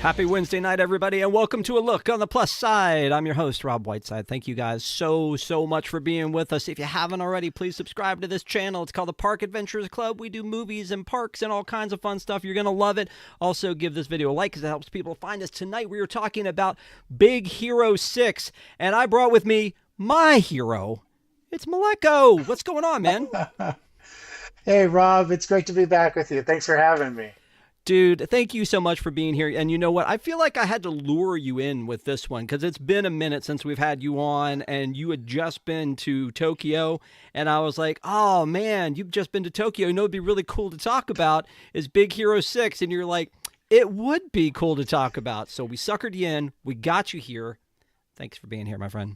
Happy Wednesday night, everybody, and welcome to A Look on the Plus Side. I'm your host, Rob Whiteside. Thank you guys so much for being with us. If you haven't already, please subscribe to this channel. It's called the Park Adventures Club. We do movies and parks and all kinds of fun stuff. You're going to love it. Also, give this video a like because it helps people find us. Tonight, we are talking about Big Hero 6, and I brought with me my hero. It's Maleko. What's going on, man? Hey, Rob, it's great to be back with you. Thanks for having me. Dude, thank you so much for being here. And you know what? I feel like I had to lure you in with this one because it's been a minute since we've had you on and you had just been to Tokyo. And I was like, oh, man, you've just been to Tokyo. You know, it'd be really cool to talk about is Big Hero 6. And you're like, it would be cool to talk about. So we suckered you in. We got you here. Thanks for being here, my friend.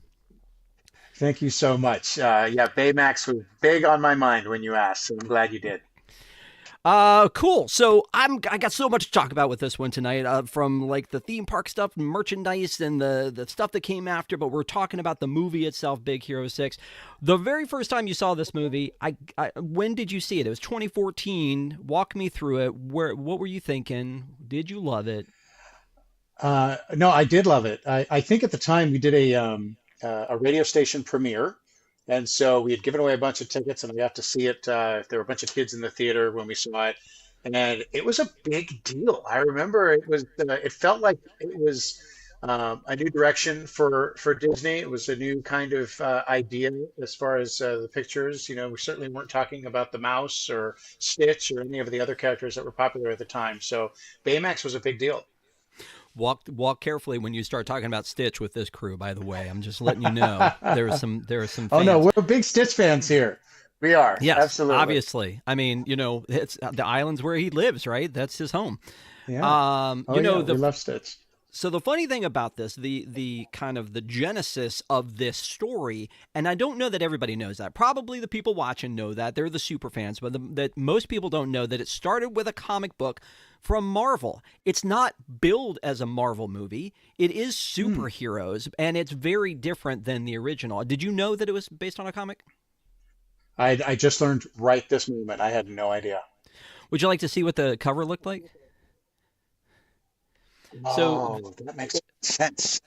Thank you so much. Yeah, Baymax was big on my mind when you asked, so I'm glad you did. Cool. So I got so much to talk about with this one tonight, from like the theme park stuff, merchandise, and the stuff that came after. But we're talking about the movie itself, Big Hero 6. The very first time you saw this movie, when did you see it? It was 2014. Walk me through it. What were you thinking? Did you love it? No, I did love it. I think at the time we did a radio station premiere. And so we had given away a bunch of tickets, and we got to see it. There were a bunch of kids in the theater when we saw it, and it was a big deal. I remember it was. It felt like it was a new direction for Disney. It was a new kind of idea as far as the pictures. You know, we certainly weren't talking about the mouse or Stitch or any of the other characters that were popular at the time. So Baymax was a big deal. Walk carefully when you start talking about Stitch with this crew, by the way. I'm just letting you know there are some fans. Oh no, we're big Stitch fans here. We are. Yes, absolutely. Obviously. I mean, you know, it's the island's where he lives, right? That's his home. Yeah. Oh, you know, yeah, we love Stitch. So the funny thing about this, the kind of the genesis of this story, and I don't know that everybody knows that. Probably the people watching know that. They're the super fans, but that most people don't know that it started with a comic book from Marvel. It's not billed as a Marvel movie. It is superheroes, and it's very different than the original. Did you know that it was based on a comic? I just learned right this moment. I had no idea. Would you like to see what the cover looked like? Oh, that makes sense.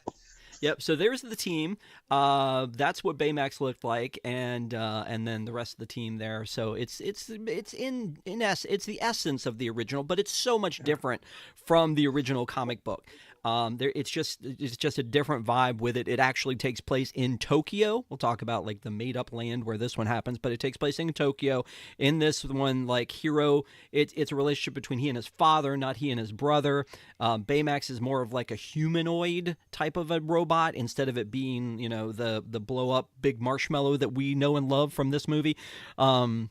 Yep. So there's the team. That's what Baymax looked like, and then the rest of the team there. So it's it's the essence of the original, but it's so much different from the original comic book. It's just a different vibe with it. It actually takes place in Tokyo. We'll talk about like the made up land where this one happens, but it takes place in Tokyo. In this one, like Hero, it's a relationship between he and his father, not he and his brother. Baymax is more of like a humanoid type of a robot instead of it being, you know, the blow up big marshmallow that we know and love from this movie. And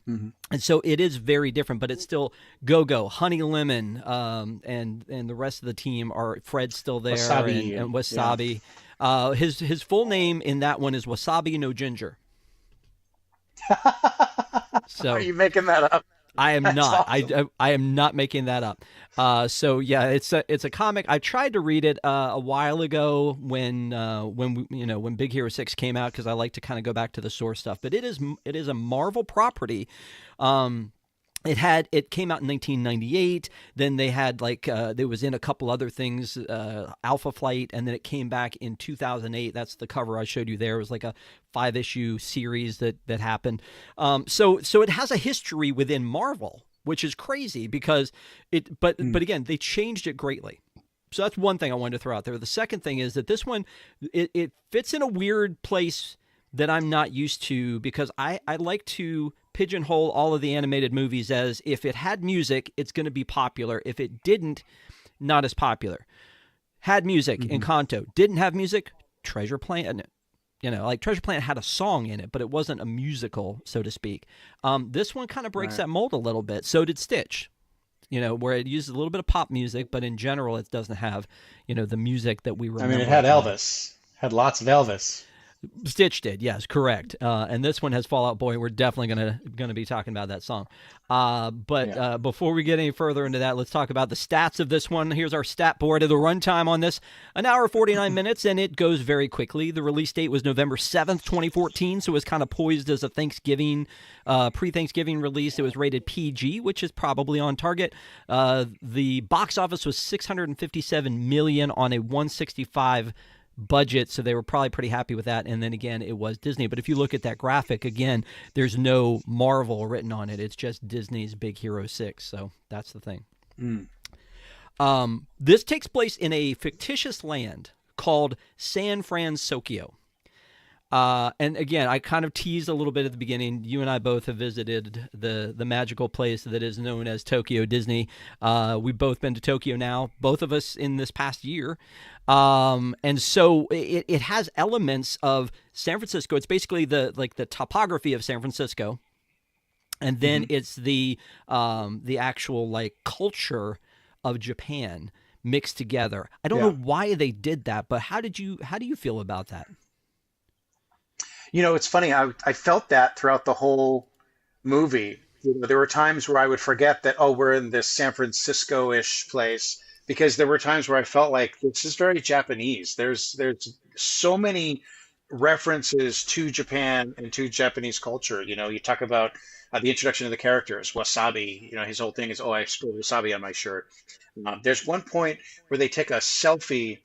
so it is very different, but it's still Go-Go, Honey Lemon, and the rest of the team are Fred's still there, Wasabi, and Wasabi. Yeah. His full name in that one is Wasabi no Ginger. So are you making that up? I am That's not. awesome. I am not making that up. So yeah, it's a comic. I tried to read it a while ago when Big Hero 6 came out because I like to kind of go back to the source stuff. But it is a Marvel property. It came out in 1998. Then they had it was in a couple other things, Alpha Flight, and then it came back in 2008. That's the cover I showed you there. It was like a 5-issue series that happened. So it has a history within Marvel, which is crazy because but again, they changed it greatly. So that's one thing I wanted to throw out there. The second thing is that this one, it fits in a weird place that I'm not used to because I like to pigeonhole all of the animated movies as if it had music, it's going to be popular. If it didn't, not as popular. Had music, Encanto. Didn't have music, Treasure Planet. You know, like Treasure Planet had a song in it, but it wasn't a musical, so to speak. This one kind of breaks that mold a little bit. So did Stitch. You know, where it uses a little bit of pop music, but in general, it doesn't have, you know, the music that we remember. I mean, it had Elvis. Had lots of Elvis. Stitch did, yes, correct. And this one has Fall Out Boy. We're definitely gonna be talking about that song. But Yeah. before we get any further into that, let's talk about the stats of this one. Here's our stat board of the runtime on this: an hour 49 minutes, and it goes very quickly. The release date was November 7th, 2014, so it was kind of poised as a Thanksgiving, pre-Thanksgiving release. It was rated PG, which is probably on target. The box office was 657 million on a 165 budget, so they were probably pretty happy with that. And then again, it was Disney. But if you look at that graphic again, there's no Marvel written on it. It's just Disney's Big Hero 6. So that's the thing. Mm. This takes place in a fictitious land called San Francisco. And again, I kind of teased a little bit at the beginning. You and I both have visited the magical place that is known as Tokyo Disney. We've both been to Tokyo now, both of us in this past year. And so it has elements of San Francisco. It's basically the topography of San Francisco. And then it's the actual like culture of Japan mixed together. I don't know why they did that, but how do you feel about that? It's funny. I felt that throughout the whole movie. There were times where I would forget that, oh, we're in this San Francisco-ish place, because there were times where I felt like this is very Japanese. There's so many references to Japan and to Japanese culture. You talk about the introduction of the characters, Wasabi. His whole thing is, oh, I spilled wasabi on my shirt. There's one point where they take a selfie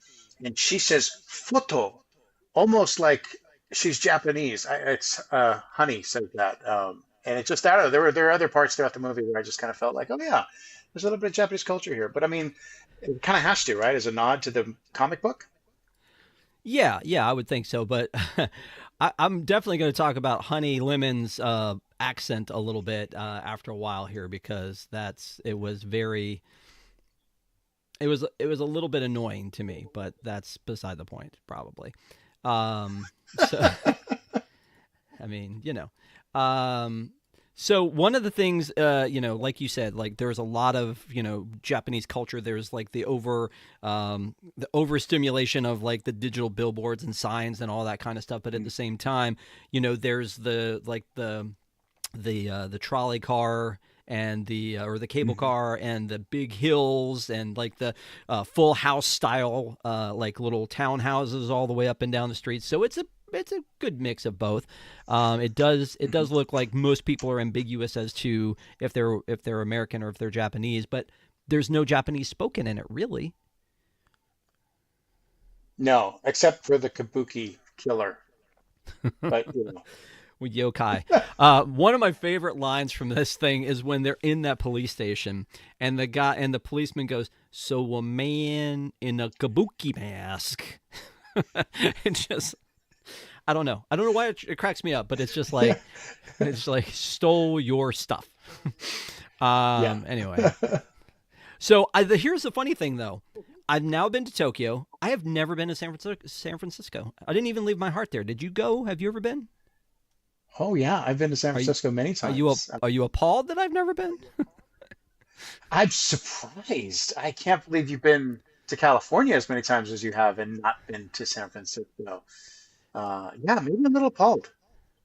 and she says "photo," almost like she's Japanese. It's Honey said that, and it just, I don't know. There are other parts throughout the movie where I just kind of felt like, oh yeah, there's a little bit of Japanese culture here. But I mean, it kind of has to, right, as a nod to the comic book. Yeah, I would think so. But I'm definitely going to talk about Honey Lemon's accent a little bit after a while here, because it was a little bit annoying to me, but that's beside the point, probably. So I mean, so one of the things, like you said, like there's a lot of, Japanese culture. There's like the overstimulation of like the digital billboards and signs and all that kind of stuff. But at the same time, there's the trolley car and the cable Mhm. car and the big hills and like the full house style like little townhouses all the way up and down the streets. So it's a good mix of both. It does look like most people are ambiguous as to if they're American or if they're Japanese, but there's no Japanese spoken in it, really. No, except for the Kabuki killer. But With yokai. One of my favorite lines from this thing is when they're in that police station and the policeman goes, "So a man in a kabuki mask." It's just, I don't know. I don't know why it cracks me up, but it's like stole your stuff. yeah. Anyway, so here's the funny thing though. I've now been to Tokyo. I have never been to San Francisco. San Francisco. I didn't even leave my heart there. Did you go? Have you ever been? Oh yeah, I've been to San Are you Francisco many are you times. are you appalled that I've never been? I'm surprised. I can't believe you've been to California as many times as you have and not been to San Francisco. Yeah, maybe a little appalled,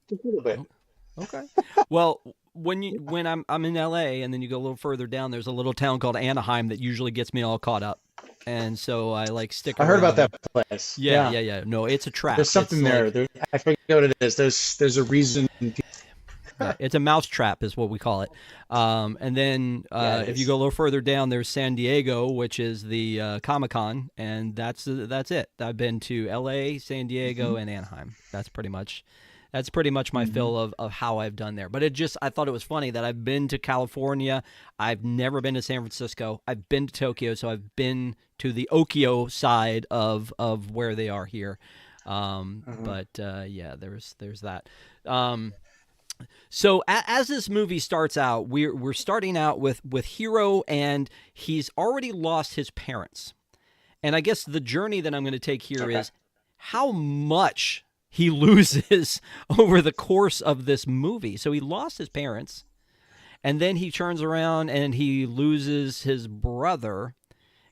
just a little bit. Oh, okay. Well, when I'm in LA and then you go a little further down, there's a little town called Anaheim that usually gets me all caught up. And so I like stick I heard about around. that place. Yeah, Yeah, yeah, yeah. No, it's a trap. there's It's something there. like, I forget what it is. There's a reason. yeah, it's a mouse trap is what we call it. And then Yeah, it if you is. go a little further down, there's San Diego, which is the Comic Con, and that's it. I've been to L.A., San Diego, Hmm. and Anaheim. That's pretty much my Hmm. fill of how I've done there. But I thought it was funny that I've been to California. I've never been to San Francisco. I've been to Tokyo, so I've been to the Okio side of where they are here. Uh-huh. But yeah, there's that. Um, so as this movie starts out, we're starting out with Hiro, and he's already lost his parents. And I guess the journey that I'm going to take here Okay. is how much he loses over the course of this movie. So he lost his parents, and then he turns around and he loses his brother,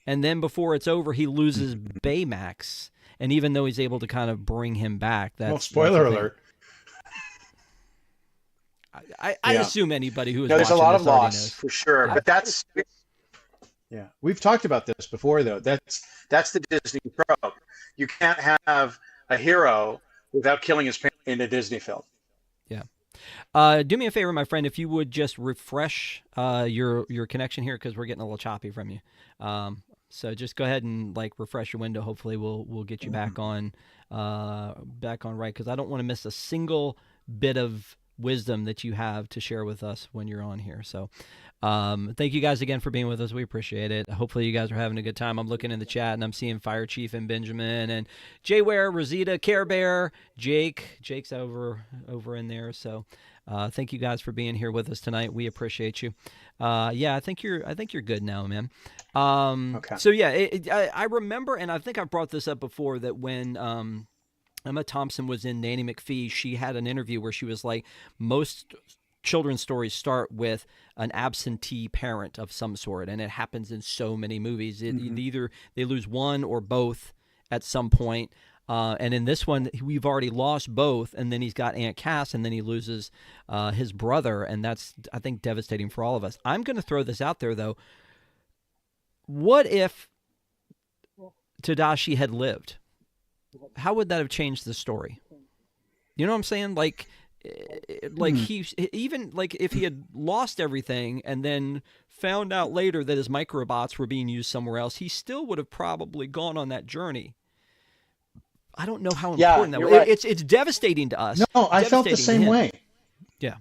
and then before it's over, he loses Baymax. And even though he's able to kind of bring him back, Well, that's the spoiler thing. alert. I Yeah. assume anybody who is No, there's a watching lot of this already loss knows. for sure, Yeah. but that's yeah. We've talked about this before, though. That's the Disney trope. You can't have a hero without killing his parents in a Disney film. Yeah. Do me a favor, my friend, if you would just refresh your connection here because we're getting a little choppy from you. So just go ahead and like refresh your window. Hopefully, we'll get you back on right because I don't want to miss a single bit of wisdom that you have to share with us when you're on here. So thank you guys again for being with us. We appreciate it. Hopefully you guys are having a good time. I'm looking in the chat and I'm seeing Fire Chief and Benjamin and Jay Ware, Rosita, Care Bear, Jake. Jake's over in there. So thank you guys for being here with us tonight. We appreciate you. Yeah, I think you're good now, man. Okay. So yeah, I remember, and I think I brought this up before that when Emma Thompson was in Nanny McPhee, she had an interview where she was like, most children's stories start with an absentee parent of some sort, and it happens in so many movies. Either they lose one or both at some point. And in this one, we've already lost both, and then he's got Aunt Cass, and then he loses his brother, and that's, I think, devastating for all of us. I'm going to throw this out there, though. What if Tadashi had lived? How would that have changed the story? You know what I'm saying? Like he even like if he had lost everything and then found out later that his microbots were being used somewhere else, he still would have probably gone on that journey. I don't know how Yeah, important that you're was. right. It's devastating to us. No, I felt the Devastating to same him. way. Yeah.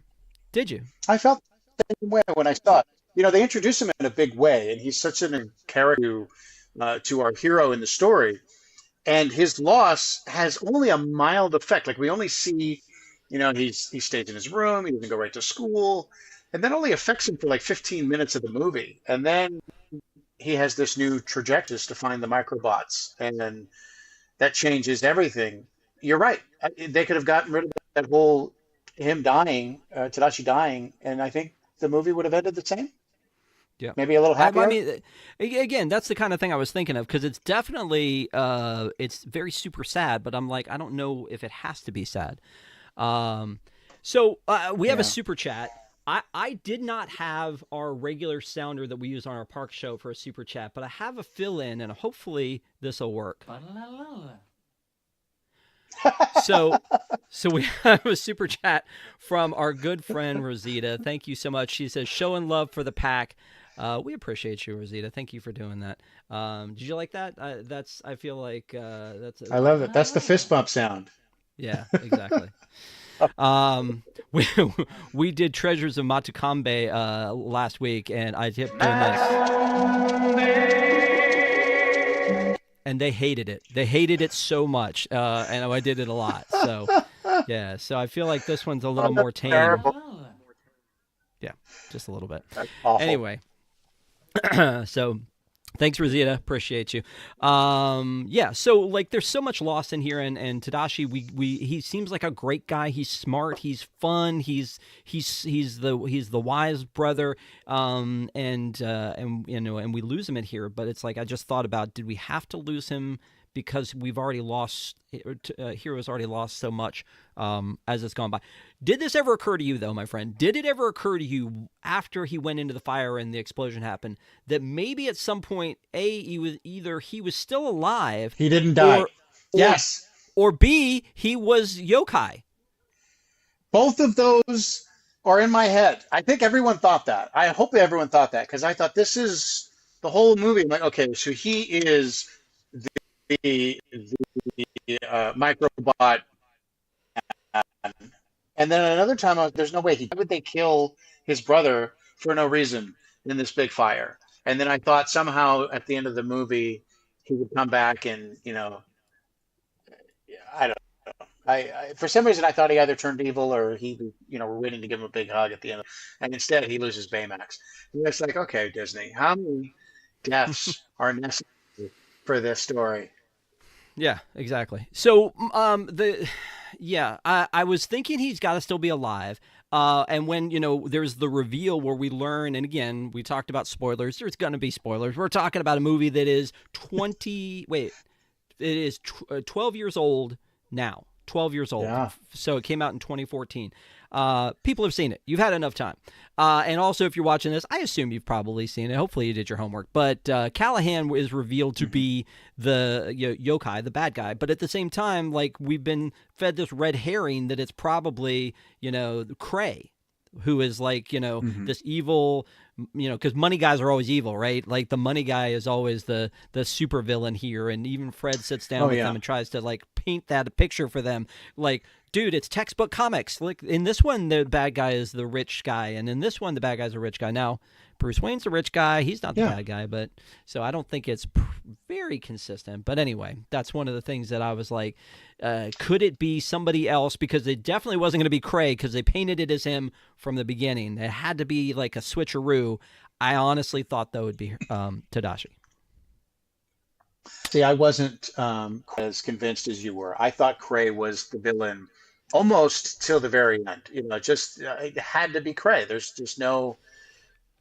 Did you? I felt the same way when I saw it. You know, they introduce him in a big way, and he's such an character to our hero in the story. And his loss has only a mild effect. Like we only see, you know, he stays in his room, he doesn't go right to school, and that only affects him for like 15 minutes of the movie. And then he has this new trajectory to find the microbots, and then that changes everything. You're right. They could have gotten rid of that whole him dying, Tadashi dying, and I think the movie would have ended the same. Yeah. Maybe a little I happier. mean, again, that's the kind of thing I was thinking of because it's definitely, it's very super sad, but I'm like, I don't know if it has to be sad. So we have a Yeah. super chat. I did not have our regular sounder that we use on our park show for a super chat, but I have a fill in and hopefully this will work. So we have a super chat from our good friend Rosita. Thank you so much. She says, showing love for the pack. We appreciate you, Rosita. Thank you for doing that. Did you like that? I feel like that's I love it. That's the fist bump sound. yeah, exactly. We we did Treasures of Matakambe last week, and I kept doing this, and they hated it. They hated it so much, and I did it a lot. So yeah, so I feel like this one's a little more tame. Terrible. Yeah, just a little bit. That's awful. Anyway, so thanks, Rosita. Appreciate you. Yeah, so like there's so much loss in here, and Tadashi, he seems like a great guy. He's smart. He's fun. He's the wise brother. And you know, and we lose him in here. But it's like I just thought about, did we have to lose him because we've already lost, Hero's already lost so much as it's gone by. Did this ever occur to you, though, my friend? Did it ever occur to you after he went into the fire and the explosion happened that maybe at some point, A, he was still alive, He didn't die. Yes. or B, he was yokai? Both of those are in my head. I think everyone thought that. I hope everyone thought that because I thought this is the whole movie. I'm like, okay, so he is the microbot. And then another time, there's no way. Why would they kill his brother for no reason in this big fire? And then I thought somehow at the end of the movie, he would come back and, you know, I don't know. For some reason, I thought he either turned evil or he, you know, were waiting to give him a big hug at the end. And instead, he loses Baymax. And it's like, okay, Disney, how many deaths are necessary for this story? Yeah, exactly. So, I was thinking he's got to still be alive. And when, you know, there's the reveal where we learn, and again, we talked about spoilers. There's going to be spoilers. We're talking about a movie that is it is 12 years old now. 12 years old. Yeah. So it came out in 2014. People have seen it. You've had enough time. And also, if you're watching this, I assume you've probably seen it. Hopefully, you did your homework. But Callahan is revealed to be the yokai, the bad guy. But at the same time, like, we've been fed this red herring that it's probably, Cray, who is like, Hmm. this evil, because money guys are always evil, right? Like, the money guy is always the super villain here. And even Fred sits down Oh with yeah. them and tries to, like, paint that picture for them. Like, dude, it's textbook comics. Like, in this one, the bad guy is the rich guy. And in this one, the bad guy's a rich guy. Now, Bruce Wayne's the rich guy. He's not the Yeah. bad guy, but so I don't think it's very consistent. But anyway, that's one of the things that I was like, could it be somebody else? Because it definitely wasn't going to be Craig because they painted it as him from the beginning. It had to be like a switcheroo. I honestly thought that would be Tadashi. See, I wasn't as convinced as you were. I thought Cray was the villain almost till the very end. Just it had to be Cray. There's just no.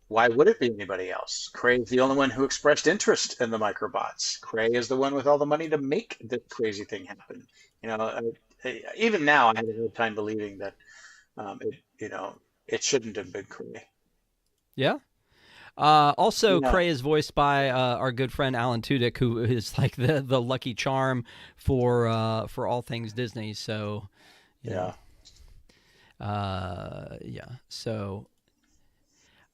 Why would it be anybody else? Cray is the only one who expressed interest in the microbots. Cray is the one with all the money to make this crazy thing happen. Even now, I have a hard time believing that it shouldn't have been Cray. Yeah. Also, Yeah, Cray is voiced by our good friend Alan Tudyk, who is like the lucky charm for all things Disney. So, you know, yeah. yeah. So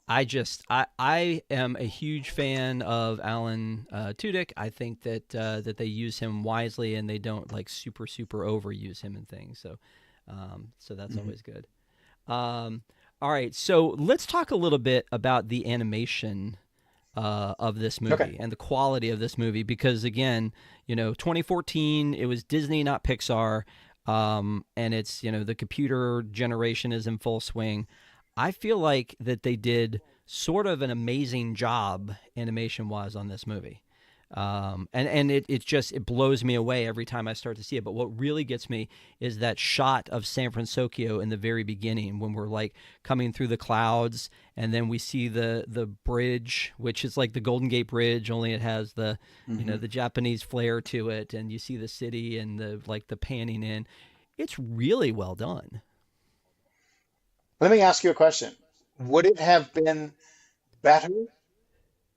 I am a huge fan of Alan Tudyk. I think that they use him wisely and they don't like super overuse him and things. So that's Mhm. always good. Um, all right, so let's talk a little bit about the animation of this Okay. movie and the quality of this movie because again, 2014, it was Disney, not Pixar, and it's the computer generation is in full swing. I feel like that they did sort of an amazing job animation wise on this movie. And it blows me away every time I start to see it. But what really gets me is that shot of San Francisco in the very beginning when we're like coming through the clouds, and then we see the bridge, which is like the Golden Gate Bridge, only it has the Hmm. the Japanese flair to it, and you see the city and the panning in. It's really well done. Let me ask you a question. Would it have been better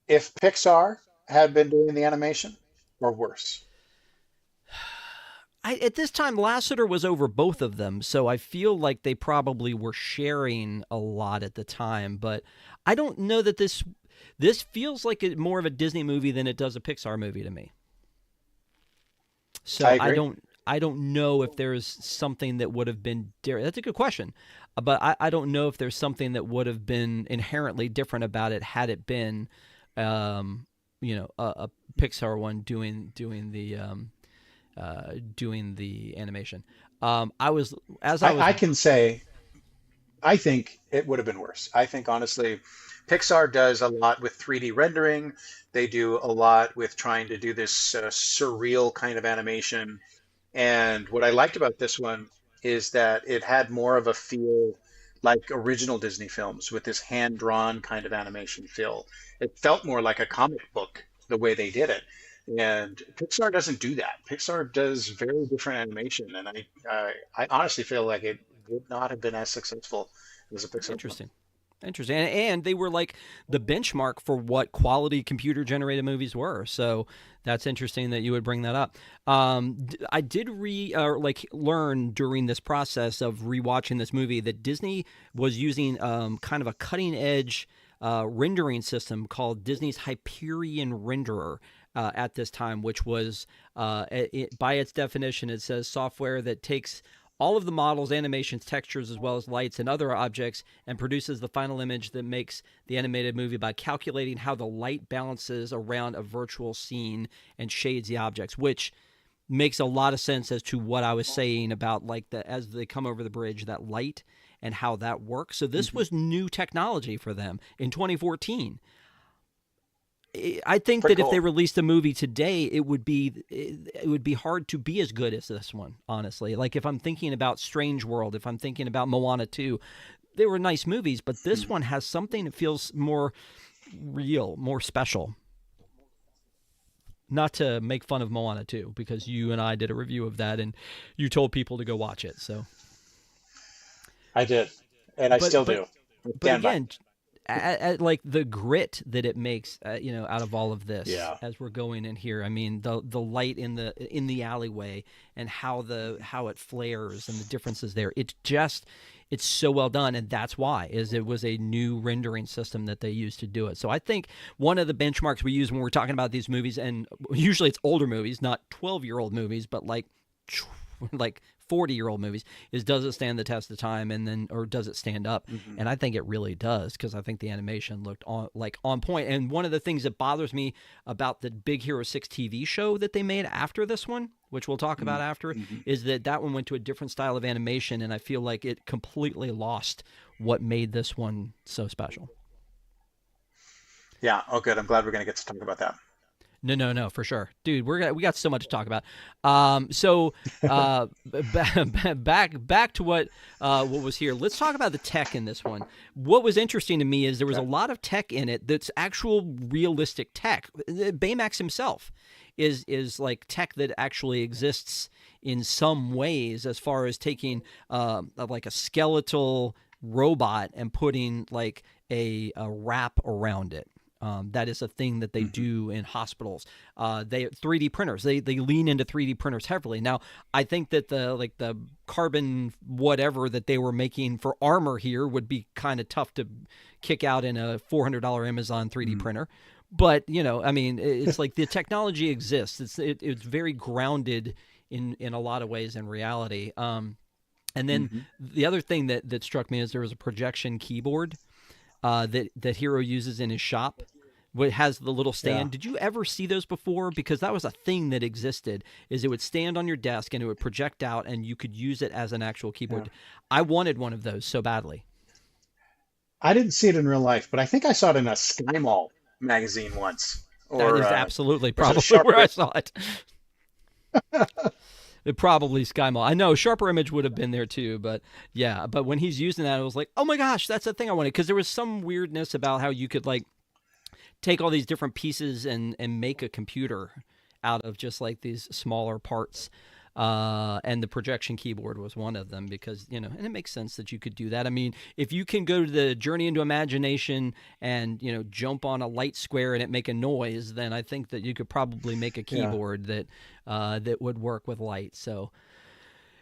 if Pixar had been doing the animation or worse? At this time, Lasseter was over both of them, so I feel like they probably were sharing a lot at the time. But I don't know that this feels like more of a Disney movie than it does a Pixar movie to me. I So I agree. don't know if there's something that would have been that's a good question, but I don't know if there's something that would have been inherently different about it had it been, um, a Pixar one doing the animation. I was as I was I can say I think it would have been worse. I think honestly, Pixar does a lot with 3D rendering. They do a lot with trying to do this surreal kind of animation. And what I liked about this one is that it had more of a feel like original Disney films with this hand-drawn kind of animation feel. It felt more like a comic book the way they did it. And Pixar doesn't do that. Pixar does very different animation, and I honestly feel like it would not have been as successful as a Pixar film. interesting. Interesting. And they were like the benchmark for what quality computer generated movies were. So that's interesting that you would bring that up. I did learn during this process of rewatching this movie that Disney was using kind of a cutting edge rendering system called Disney's Hyperion Renderer. At this time, which was, by its definition, it says software that takes all of the models, animations, textures, as well as lights and other objects, and produces the final image that makes the animated movie by calculating how the light balances around a virtual scene and shades the objects, which makes a lot of sense as to what I was saying about like as they come over the bridge, that light and how that works. So this Hmm. was new technology for them in 2014. I think Pretty that if they cool. released a movie today, it would be hard to be as good as this one. Honestly, like if I'm thinking about Strange World, if I'm thinking about Moana 2, they were nice movies, but this Hmm. one has something that feels more real, more special. not to make fun of Moana 2, because you and I did a review of that, and you told people to go watch it. So, I did, and I but still but do. I but stand by. again, like the grit that it makes, out of all of this Yeah. as we're going in here. I mean, the light in the alleyway, and how it flares and the differences there. It's so well done, and that's why is it was a new rendering system that they used to do it. So I think one of the benchmarks we use when we're talking about these movies, and usually it's older movies, not 12-year-old movies, but like 40-year-old movies, is does it stand the test of time, and then or does it stand up? Hmm. And I think it really does, because I think the animation looked on point. And one of the things that bothers me about the Big Hero 6 TV show that they made after this one, which we'll talk about after, Hmm. is that one went to a different style of animation, and I feel like it completely lost what made this one so special. Yeah. Oh, good. I'm glad we're going to get to talk about that. No, no, no, for sure, dude. We got so much to talk about. So back to what was here. Let's talk about the tech in this one. What was interesting to me is there was a Okay. lot of tech in it that's actual realistic tech. Baymax himself is like tech that actually exists in some ways, as far as taking like a skeletal robot and putting like a wrap around it. That is a thing that they Hmm. do in hospitals. They 3D printers. They lean into 3D printers heavily. Now, I think that the carbon whatever that they were making for armor here would be kind of tough to kick out in a $400 Amazon 3D Hmm. printer. But I mean, it's like the technology exists. It's very grounded in a lot of ways in reality. And then Hmm. the other thing that struck me is there was a projection keyboard that Hero uses in his shop. What has the little Yeah. stand? Did you ever see those before? Because that was a thing that existed. Is it would stand on your desk and it would project out, and you could use it as an actual Yeah. keyboard. I wanted one of those so badly. I didn't see it in real life, but I think I saw it in a Sky Mall magazine once, That or is absolutely was it a probably where Sharper? I saw it. It probably SkyMall. I know Sharper Image would have been there too, but yeah. But when he's using that, it was like, oh my gosh, that's the thing I wanted, because there was some weirdness about how you could like take all these different pieces and make a computer out of just like these smaller parts. And the projection keyboard was one of them, because and it makes sense that you could do that. I mean, if you can go to the Journey into Imagination and jump on a light square and it make a noise, then I think that you could probably make a Yeah. keyboard that would work with light. So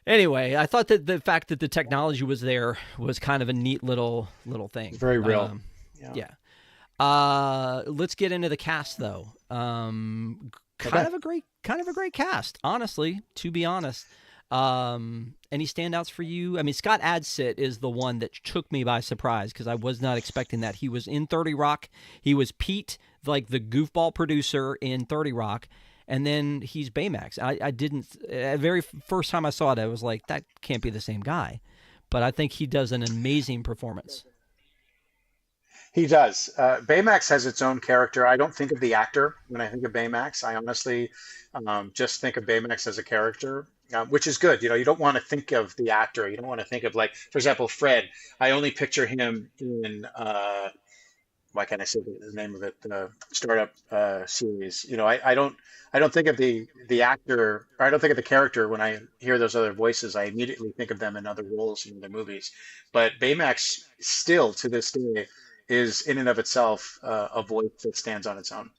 anyway, I thought that the fact that the technology was there was kind of a neat little It's thing. very real. Yeah. Yeah. Let's get into the cast though. Okay. Kind of a great cast, honestly, to be honest. Any standouts for you? I mean, Scott Adsit is the one that took me by surprise, because I was not expecting that. He was in 30 Rock. He was Pete, like the goofball producer in 30 Rock. And then he's Baymax. I didn't, very first time I saw it, I was like, that can't be the same guy. But I think he does an amazing performance. He does. Baymax has its own character. I don't think of the actor when I think of Baymax. I honestly just think of Baymax as a character, which is good. You don't want to think of the actor. You don't want to think of, like, for example, Fred. I only picture him in why can't I say the name of it? The startup series. I don't think of the actor, or I don't think of the character when I hear those other voices. I immediately think of them in other roles in other movies. But Baymax still to this day is in and of itself a voice that stands on its own.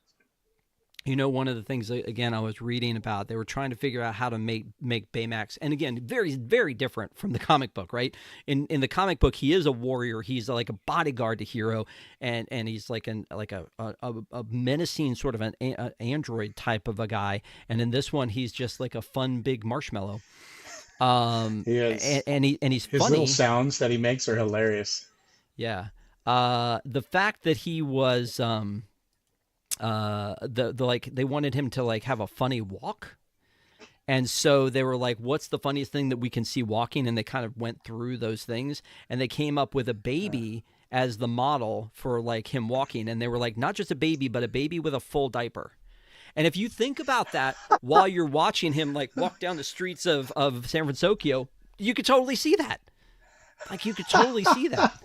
One of the things that, again, I was reading about, they were trying to figure out how to make Baymax, and again, very very different from the comic book, right? In the comic book, he is a warrior. He's like a bodyguard to Hero, and he's like a menacing sort of an android type of a guy. And in this one, he's just like a fun big marshmallow. He is. And he's His little funny. sounds that he makes are hilarious. Yeah. The fact that he was the like they wanted him to like have a funny walk, and so they were like, what's the funniest thing that we can see walking, and they kind of went through those things, and they came up with a Uh, baby as the model for like him walking, and they were like, not just a baby, but a baby with a full diaper. And if you think about that while you're watching him like walk down the streets of San Francisco, you could totally see that. Like, you could totally see that.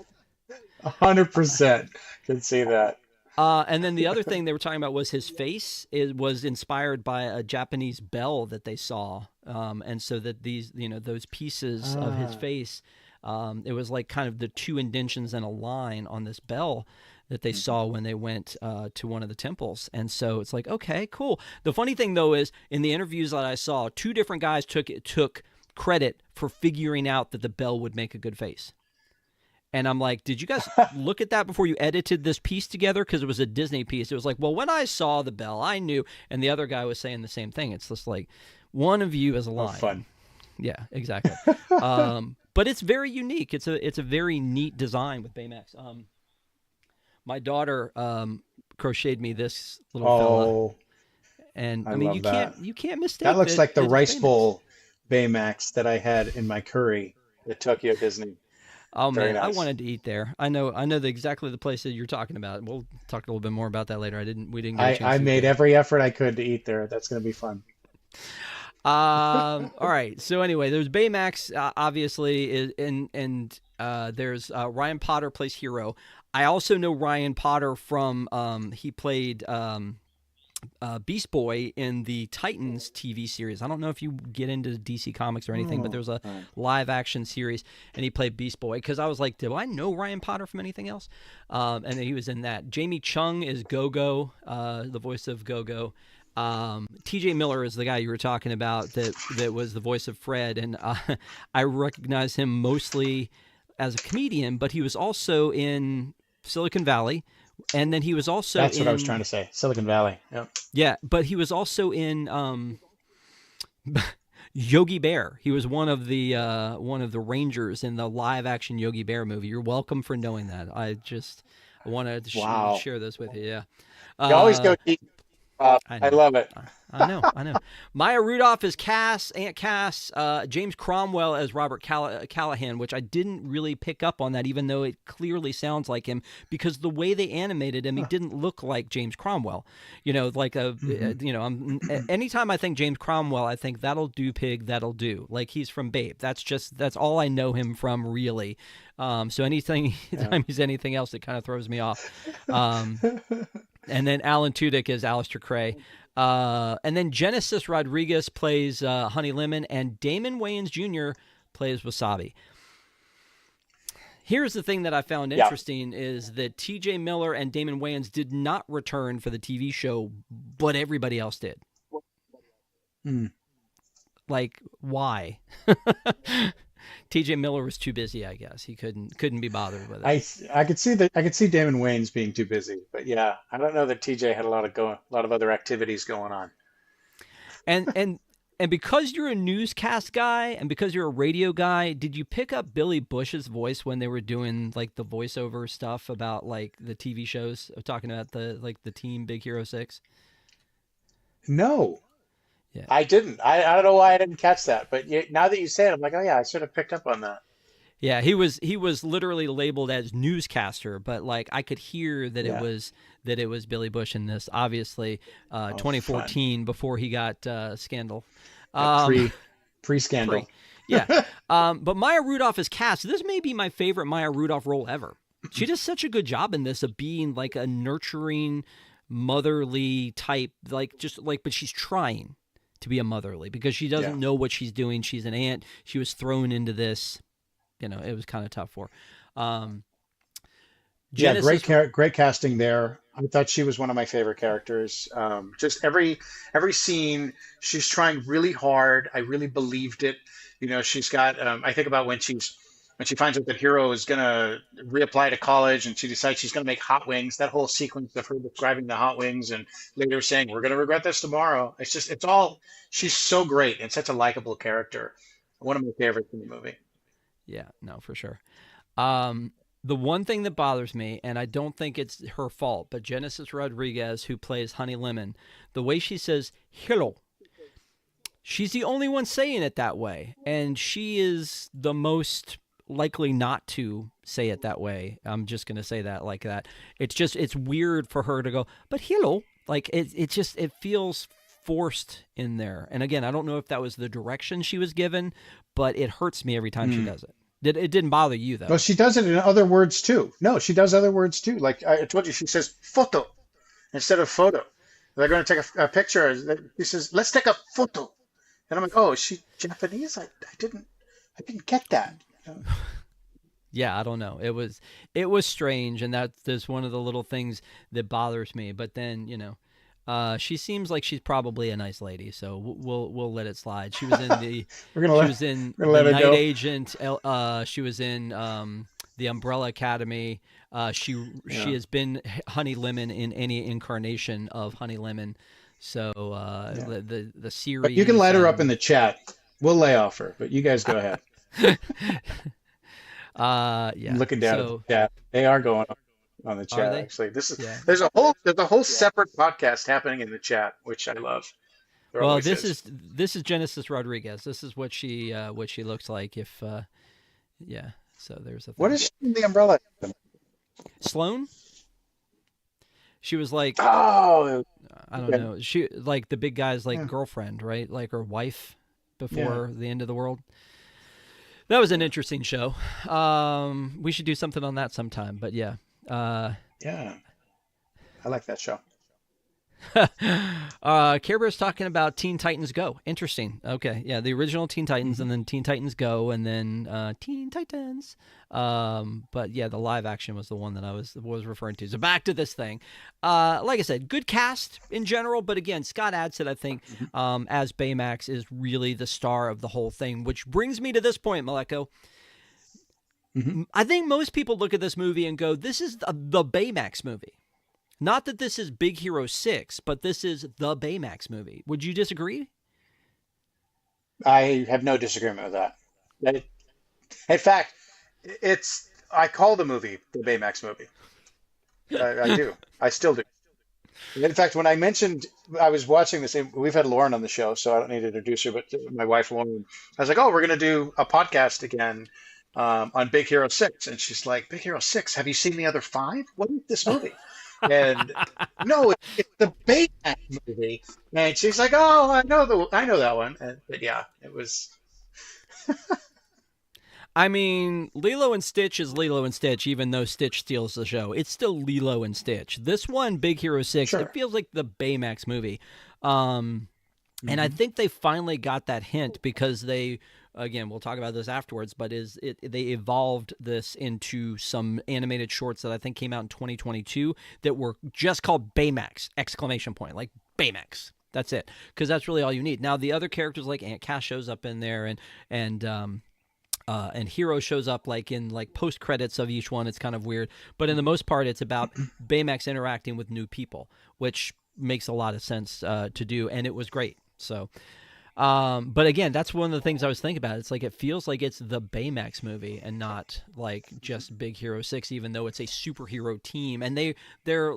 100% can see that. And then the other thing they were talking about was his face. It was inspired by a Japanese bell that they saw, and so that these, those pieces of his Ah. face, it was like kind of the two indentions and a line on this bell that they Mhm. saw when they went to one of the temples. And so it's like, okay, cool. The funny thing though is in the interviews that I saw, two different guys took credit for figuring out that the bell would make a good face. And I'm like, did you guys look at that before you edited this piece together? Because it was a Disney piece. It was like, well, when I saw the bell, I knew. And the other guy was saying the same thing. It's just like, one of you is Oh, lying. fun. Yeah, exactly. But it's very unique. It's a very neat design with Baymax. My daughter crocheted me this little fella, Oh, and I I mean, love that. you can't That mistake looks that like the that it's rice Baymax. bowl Baymax that I had in my curry at Tokyo Disney. Oh Very man, I nice. wanted to eat there. I know exactly the place that you're talking about. We'll talk a little bit more about that later. We didn't get a chance I to eat made there. every effort I could to eat there. That's going to be fun. All right. So anyway, there's Baymax, obviously, and there's Ryan Potter plays Hero. I also know Ryan Potter from he played Beast Boy in the Titans TV series. I don't know if you get into DC Comics or anything, but Oh, there's a fun. live action series, and he played Beast Boy. Because I was like, do I know Ryan Potter from anything else? And he was in that. Jamie Chung is Go-Go, the voice of Go-Go. TJ Miller is the guy you were talking about that was the voice of Fred, and I recognize him mostly as a comedian, but he was also in Silicon Valley, and then he was also That's what I was trying in to say. Silicon Valley. Yep. yeah, but he was also in Yogi Bear. He was one of the Rangers in the live action Yogi Bear movie. You're welcome for knowing that. I wanted to Wow. share this with you. Yeah. You always go Uh, deep. I I know. love it. I know. Maya Rudolph is Cass, Aunt Cass. James Cromwell as Robert Callahan, which I didn't really pick up on that, even though it clearly sounds like him, because the way they animated him, he Huh. didn't look like James Cromwell. Like Hmm. anytime I think James Cromwell, I think that'll do, pig, that'll do. Like he's from Babe. That's all I know him from, really. So anything, Yeah. anytime he's anything else, it kind of throws me off. Um, and then Alan Tudyk is Alistair Cray. And then Genesis Rodriguez plays Honey Lemon, and Damon Wayans Jr. plays Wasabi. Here's the thing that I found Yeah. interesting is that T.J. Miller and Damon Wayans did not return for the TV show, but everybody else did. Hmm. Like, why? T.J. Miller was too busy, I guess. He couldn't be bothered with it. I could see Damon Wayans being too busy, but yeah, I don't know that TJ had a lot of other activities going on. And and and because you're a newscast guy and because you're a radio guy, did you pick up Billy Bush's voice when they were doing like the voiceover stuff about like the TV shows, talking about the team Big Hero 6? No, Yeah. I didn't. I don't know why I didn't catch that, but now that you say it, I'm like, oh yeah, I should have picked up on that. Yeah, he was literally labeled as newscaster, but like I could hear Yeah. that it was Billy Bush in this. Obviously, Oh, fun. 2014 before he got scandal. Yeah, Um, pre-scandal. Pre. Yeah. But Maya Rudolph is cast. This may be my favorite Maya Rudolph role ever. She does such a good job in this of being like a nurturing, motherly type, like just like, but she's trying to be a motherly because she Yeah. doesn't know what she's doing. She's an aunt. She was thrown into this. It was kind of tough for her. Yeah, Genesis. great casting there. I thought she was one of my favorite characters. Just every scene, she's trying really hard. I really believed it. She's got. I think about when she finds out that Hero is gonna reapply to college, and she decides she's gonna make hot wings. That whole sequence of her describing the hot wings, and later saying, "We're gonna regret this tomorrow." It's all. She's so great and such a likable character. One of my favorites in the movie. Yeah, no, for sure. Um, the one thing that bothers me, and I don't think it's her fault, but Genesis Rodriguez, who plays Honey Lemon, the way she says "hello," she's the only one saying it that way, and she is the most likely not to say it that way. I'm just gonna say that like that. It's weird for her to go, but hello, like it feels forced in there. And again, I don't know if that was the direction she was given, but it hurts me every time she Hmm. does it. It didn't bother you Well, though. she does it in other words too. No, she does other words too. Like I told you, she says photo instead of photo. They're going to take a picture. She says, "Let's take a photo." And I'm like, "Oh, is she Japanese? I didn't get that." Yeah, I don't know. It was strange, and that's one of the little things that bothers me. But then she seems like she's probably a nice lady, so we'll let it slide. She was in the We're gonna she let was in we're gonna the let it Night go. Agent. She was in the Umbrella Academy. She Yeah, has been Honey Lemon in any incarnation of Honey Lemon. So yeah. the But you can series light her up in and the chat. We'll lay off her, but you guys go ahead. I'm yeah. looking down at the So chat. They are going on the are chat they? actually. This is Yeah. there's a whole separate podcast happening in the chat, which I love. There Well, always this is. is this is Genesis Rodriguez. This is what she looks like if yeah. So there's a What thing. is she in the umbrella? Sloane, she was like Oh, I don't yeah, know. She like the big guy's like yeah, girlfriend, right? Like her wife yeah, before the end of the world. That was an interesting show. We should do something on that sometime. But yeah. Uh, yeah. I like that show. Care Bear's talking about Teen Titans Go. Interesting. Okay, yeah, the original Teen Titans, Hmm. and then Teen Titans Go, and then Teen Titans. But yeah, the live action was the one that I was referring to. So back to this thing. Like I said, good cast in general, but again, Scott Adsit, I think, as Baymax, is really the star of the whole thing. Which brings me to this point, Maleko. Hmm. I think most people look at this movie and go, "This is the Baymax movie." Not that this is Big Hero 6, but this is the Baymax movie. Would you disagree? I have no disagreement with that. That- In fact, I call the movie the Baymax movie. I do. I still do. In fact, when I mentioned I was watching this, we've had Lauren on the show, so I don't need to introduce her, but my wife Lauren, I was like, "Oh, we're going to do a podcast again on Big Hero 6," and she's like, "Big Hero 6? Have you seen the other five? What is this movie?" And no, it's the Baymax movie. And she's like, "Oh, I know that one." But yeah, it was I mean, Lilo and Stitch is Lilo and Stitch, even though Stitch steals the show. It's still Lilo and Stitch. This one, Big Hero 6, it sure. feels like the Baymax movie. Um, and I Hmm. think they finally got that hint because again, we'll talk about this afterwards, but they evolved this into some animated shorts that I think came out in 2022 that were just called Baymax! Exclamation point, like Baymax. That's it, because that's really all you need. Now the other characters like Aunt Cass shows up in there, and Hero shows up like in like post credits of each one. It's kind of weird, but in the most part, it's about Baymax interacting with new people, which makes a lot of sense to do, and it was great. So, but again, that's one of the things I was thinking about. It's like it feels like it's the Baymax movie and not like just Big Hero 6, even though it's a superhero team, and they're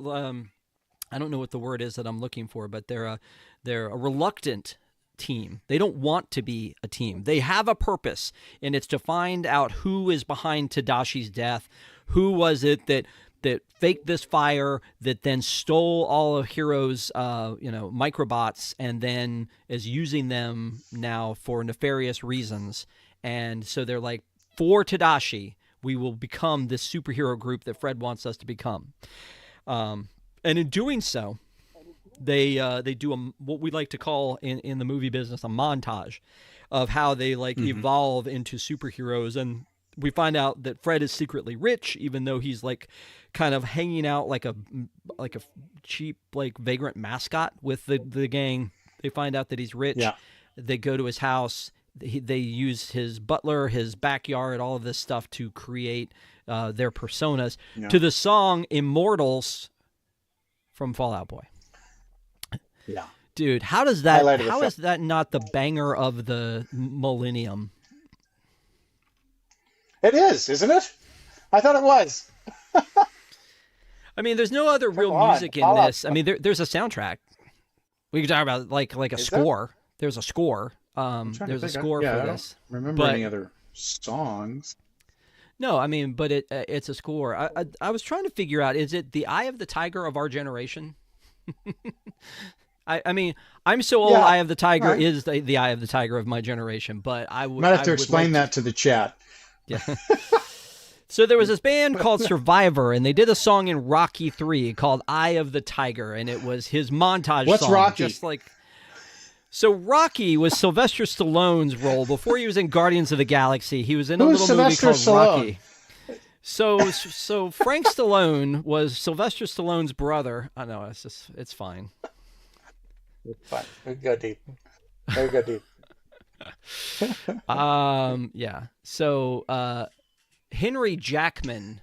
I don't know what the word is that I'm looking for, but they're a reluctant team. They don't want to be a team. They have a purpose, and it's to find out who is behind Tadashi's death. Who was it that faked this fire, that then stole all of Hero's microbots, and then is using them now for nefarious reasons. And so they're like, for Tadashi, we will become this superhero group that Fred wants us to become. And in doing so, they do what we like to call in the movie business a montage of how they like Hmm. evolve into superheroes. And we find out that Fred is secretly rich, even though he's like kind of hanging out like a cheap like vagrant mascot with the gang. They find out that he's rich. Yeah, They go to his house. They use his butler, his backyard, all of this stuff to create their personas yeah, to the song "Immortals" from Fall Out Boy. yeah. Dude, how does that? Highlight of the How film. is that not the banger of the millennium? It is, isn't it? I thought it was. I mean, there's no other Come real on, music in Fall Out this. I Boy. mean, there's a soundtrack. We can talk about like a Is that? score. There's a score. I'm trying to There's a think. score Yeah, for I don't this, remember but any other songs. no, I mean, but it's a score. I was trying to figure out, is it the Eye of the Tiger of our generation? I mean, I'm so old. Yeah, Eye of the all Tiger right. is the Eye of the Tiger of my generation, but Might have I to would like explain to. that to the chat. Yeah. So there was this band called Survivor, and they did a song in Rocky 3 called Eye of the Tiger, and it was his montage What's song. Rocky? Just like So Rocky was Sylvester Stallone's role before he was in Guardians of the Galaxy. He was in a Who's little movie Sylvester called Stallone? Rocky. So Frank Stallone was Sylvester Stallone's brother. I know it's fine. Fine. We go deep. We go deep. Yeah. So Henry Jackman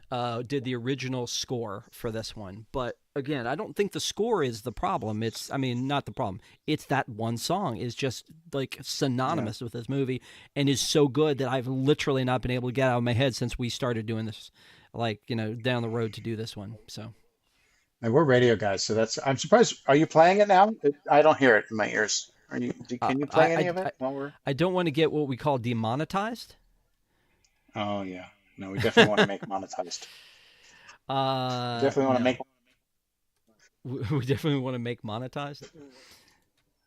did the original score for this one, but again, I don't think the score is the problem. Not the problem. It's that one song is just like synonymous with this movie and is so good that I've literally not been able to get out of my head since we started doing this, down the road to do this one. So. And we're radio guys, so I'm surprised. Are you playing it now? I don't hear it in my ears. Can you play any of it while we're? I don't want to get what we call demonetized. Oh yeah, no, we definitely want to make monetized. Definitely want to make. We definitely want to make monetized.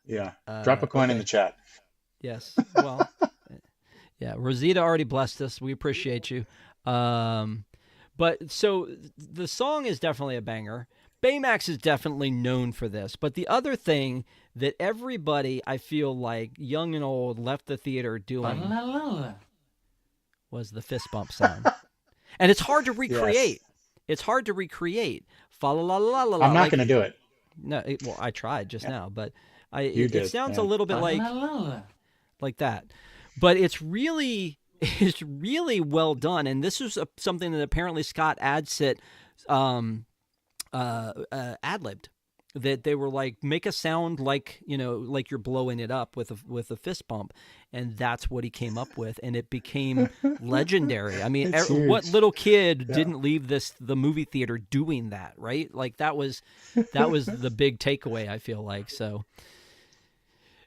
Yeah, drop a coin in the chat. Yes, well, yeah. Rosita already blessed us. We appreciate you. But so the song is definitely a banger. Baymax is definitely known for this. But the other thing that everybody, I feel like, young and old, left the theater doing was the fist bump sound. And it's hard to recreate. Yes. It's hard to recreate. Fa la la la la. I'm not going to do it. No, well, I tried just now, but it sounds a little bit like that. But it's really well done, and this is something that apparently Scott Adsit ad-libbed. That they were like, make a sound like like you're blowing it up with a fist bump, and that's what he came up with, and it became legendary. I mean, what little kid didn't leave the movie theater doing that, right? Like that was the big takeaway, I feel like. So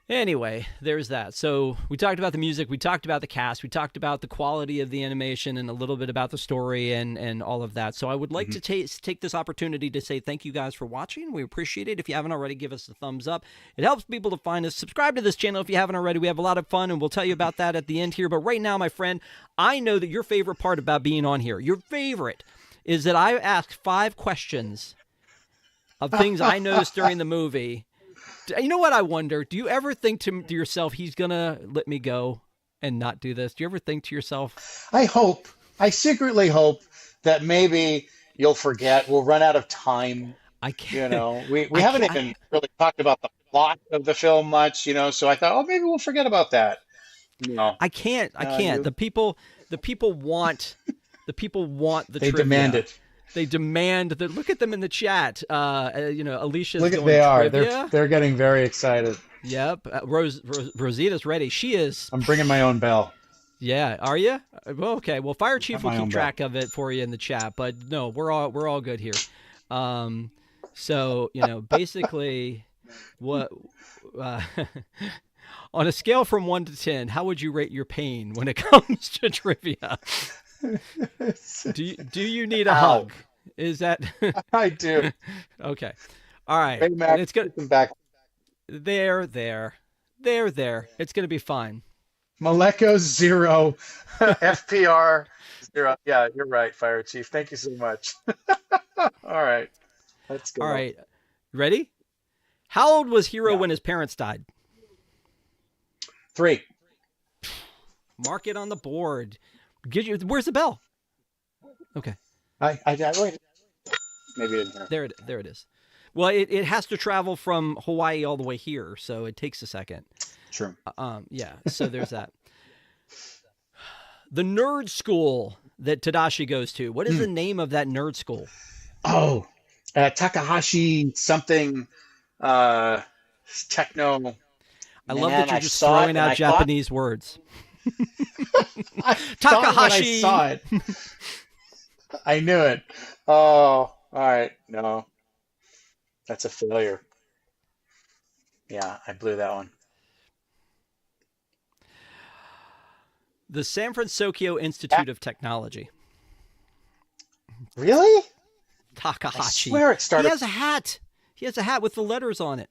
anyway, there's that. So we talked about the music, we talked about the cast, we talked about the quality of the animation and a little bit about the story and all of that. So I would like to take this opportunity to say thank you guys for watching. We appreciate it. If you haven't already, give us a thumbs up. It helps people to find us. Subscribe to this channel if you haven't already. We have a lot of fun, and we'll tell you about that at the end here. But right now, my friend, I know that your favorite part about being on here, your favorite, is that I ask 5 questions of things I noticed during the movie. You know what I wonder? Do you ever think to yourself, he's going to let me go and not do this? Do you ever think to yourself? I secretly hope that maybe you'll forget. We'll run out of time. I can't. We haven't even really talked about the plot of the film much, so I thought, maybe we'll forget about that. No. I can't. The people want the trivia. They demand it. They demand that. Look at them in the chat. Alicia's doing they are. trivia. They're getting very excited. Yep. Rosita's ready. She is. I'm bringing my own bell. Yeah. Are you? Well, okay. Well, Fire Chief will keep track of it for you in the chat. But no, we're all good here. So basically, what on a scale from 1 to 10, how would you rate your pain when it comes to trivia? Do you need a hug? Is that I do. Okay. All right. Baymax, it's good. Back. There. It's gonna be fine. Maleko 0, FPR 0. Yeah, you're right, Fire Chief. Thank you so much. All right. Let's go. All right. Ready? How old was Hero when his parents died? 3. Mark it on the board. Where's the bell? Okay. I wait. Maybe it didn't hear. There it is. Well, it has to travel from Hawaii all the way here, so it takes a second. True. Yeah. So there's that. The nerd school that Tadashi goes to. What is the name of that nerd school? Oh, Takahashi something. Techno. I love that you're just throwing out Japanese words. Takahashi. I saw it. I knew it. Oh, all right. No, that's a failure. Yeah, I blew that one. The San Francisco Institute of Technology. Really? Takahashi. I swear it started. He has a hat. He has a hat with the letters on it.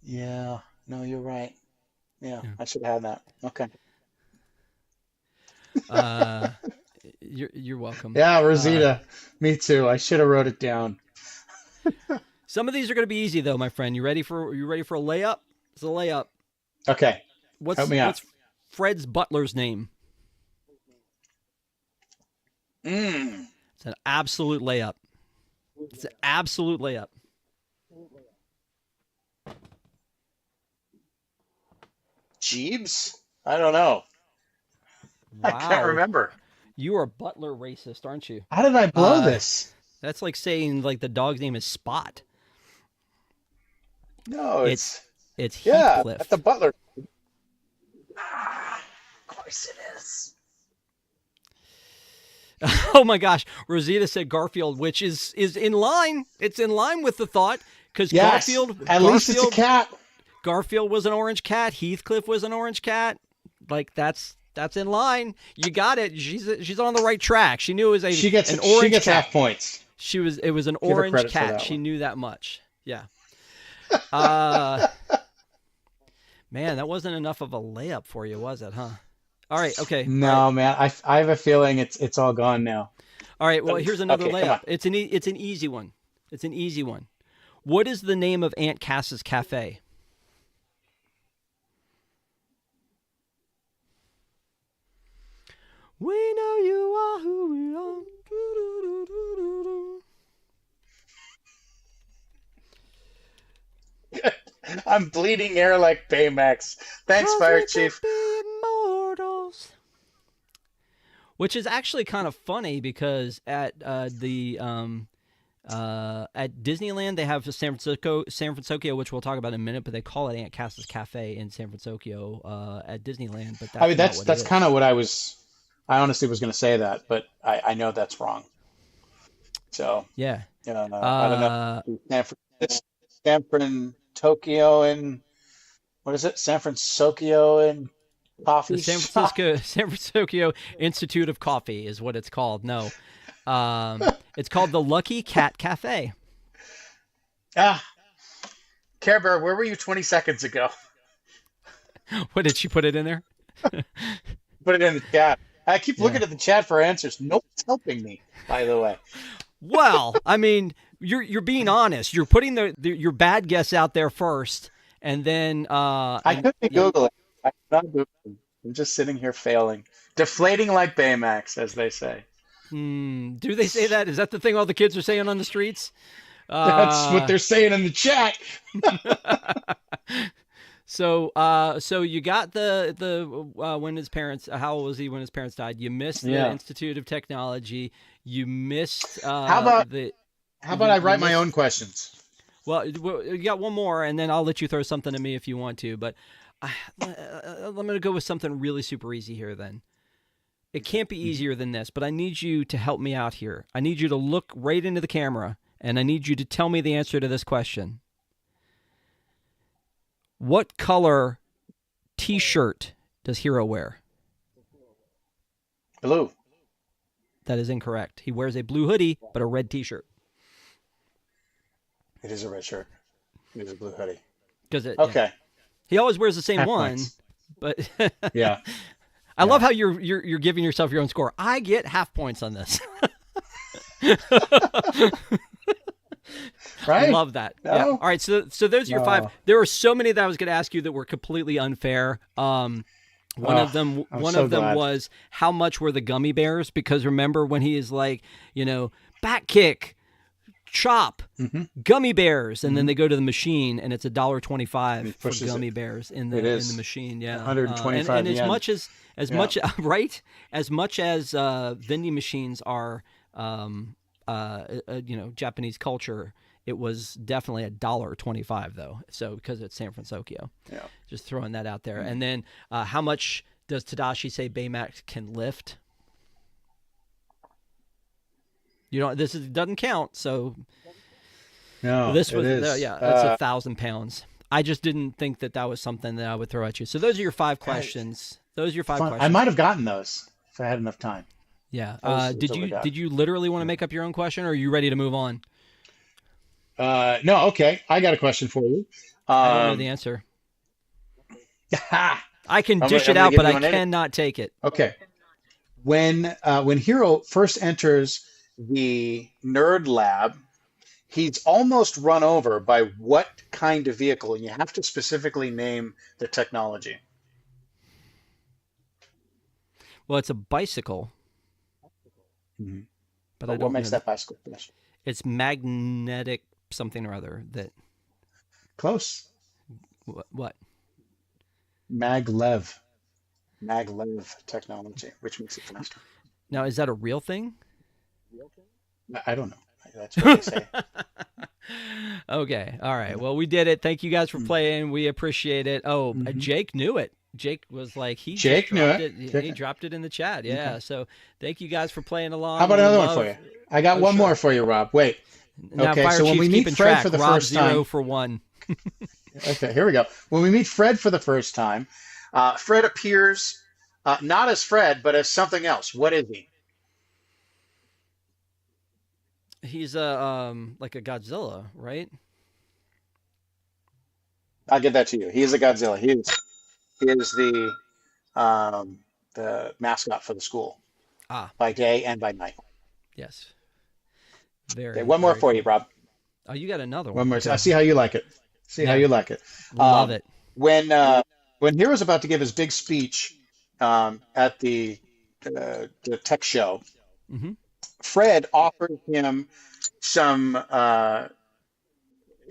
Yeah. No, you're right. Yeah. I should have had that. Okay. Uh, you're welcome. Yeah, Rosita. Me too. I should have wrote it down. Some of these are going to be easy though, my friend. You ready for a layup? It's a layup. Okay, help me out. What's Fred's butler's name? Mm. It's an absolute layup. It's an absolute layup. Jeeves? I don't know. I can't Wow. remember. You are butler racist, aren't you? How did I blow Uh, this? that's like saying like the dog's name is Spot. No, It's it's yeah, at the Heathcliff. Butler. Ah, of course it is. Oh my gosh, Rosita said Garfield, which is in line. It's in line with the thought because Yes, at least it's a cat. Garfield was an orange cat. Heathcliff was an orange cat. Like that's in line. You got it. She's on the right track. She knew it was an She orange gets cat. half points. It was an Give her orange credit for cat. that She one. knew that much. Yeah. Uh man, that wasn't enough of a layup for you, was it, huh? All right, okay. All right. No, man. I have a feeling it's all gone now. All right, well, here's another Okay, come layup. on. It's an easy one. It's an easy one. What is the name of Aunt Cass's cafe? We know you are who we are. I'm bleeding air like Baymax. Thanks, 'Cause Fire we could Chief. be immortals. Which is actually kind of funny because at Disneyland they have the San Francisco, which we'll talk about in a minute, but they call it Aunt Cass's Cafe in San Francisco at Disneyland, but I that's mean, not that's what it that's kind is. of what I was. I honestly was going to say that, but I know that's wrong. So Yeah. I don't know. Uh, San Fran, Tokyo, and what is it? San Francisco and the coffee shop. San Francisco Institute of Coffee is what it's called. No, it's called the Lucky Cat Cafe. Ah, Care Bear, where were you 20 seconds ago? What did she put it in there? Put it in the chat. I keep Yeah. looking at the chat for answers. Nobody's helping me, by the way. Well, I mean, you're being honest. You're putting your bad guess out there first, and then I and could be yeah. Googling. I'm not Googling. I'm just sitting here failing. Deflating like Baymax, as they say. Do they say that? Is that the thing all the kids are saying on the streets? That's what Uh, they're saying in the chat. so you got the when his parents. How old was he when his parents died? You missed the Yeah. Institute of Technology. You missed How about the how about I you write my missed. own questions? Well, you got one more, and then I'll let you throw something to me if you want to. But I'm going to go with something really super easy here. Then it can't be Mhm. easier than this. But I need you to help me out here. I need you to look right into the camera, and I need you to tell me the answer to this question. What color T-shirt does Hero wear? Blue. That is incorrect. He wears a blue hoodie, but a red T-shirt. It is a red shirt. It is a blue hoodie. Because yeah, Okay. he always wears the same Half one. points. But Yeah. I love Yeah. how you're giving yourself your own score. I get half points on this. Right? Love that. Yeah. No? All right. So those are your five. No. There were so many that I was going to ask you that were completely unfair. One Oh, of them I'm so glad. was how much were the gummy bears? Because remember when he is like, back kick, chop, Hmm. gummy bears, and then Hmm. they go to the machine and it's And he $1.25 for pushes it. gummy bears in It the is machine. Yeah. And 125 as yen. much as Yeah. much right as much as vending machines are Japanese culture, it was definitely $1.25 though. So because it's San Francisco, Yeah. just throwing that out there. Mm. And then how much does Tadashi say Baymax can lift? This doesn't count. So No, this it was is. that's 1,000 pounds. I just didn't think that was something that I would throw at you. So those are your five God, questions. Those are your five fun. I questions. might have gotten those if I had enough time. Yeah. Those I would have Did gotten. you literally want to Yeah. make up your own question, or are you ready to move on? No, okay. I got a question for you. I don't know Um, the answer. I'm I can gonna, dish I'm it gonna out, give but you I one anyway. cannot take it. Okay. when Hero first enters the nerd lab, he's almost run over by what kind of vehicle? And you have to specifically name the technology. Well, it's a bicycle, Hmm. but I But what don't makes know that that bicycle finish? it's magnetic something or other. That Close. what? Maglev. Maglev technology, which makes it faster. Now is that a real thing? I don't know. That's what they say. Okay. All right. Yeah. Well, we did it. Thank you guys for Mm-hmm. playing. We appreciate it. Oh, Mm-hmm. Jake knew it. Jake was like, he just Jake knew dropped it. it. Jake, He dropped it in the chat. okay. Yeah. So thank you guys for playing How along. about We another one for love. you? I got Oh, one more sure. for you, Rob. Wait. Now, Okay, Fire so when we Chief's meet keeping Fred for track. the Rob first 0 time, for 1. okay, here we go. When we meet Fred for the first time, Fred appears not as Fred, but as something else. What is he? He's a like a Godzilla, right? I'll give that to you. He is a Godzilla. He is the mascot for the school Ah, by day and by night. yes. Okay, Very, one more very for you, cool. Rob. Oh, you got another One one. more. I Okay. see how you like it. See how Yeah. you like it. Love Um, it. when Hero's about to give his big speech at the tech show, Hmm. Fred offers him some.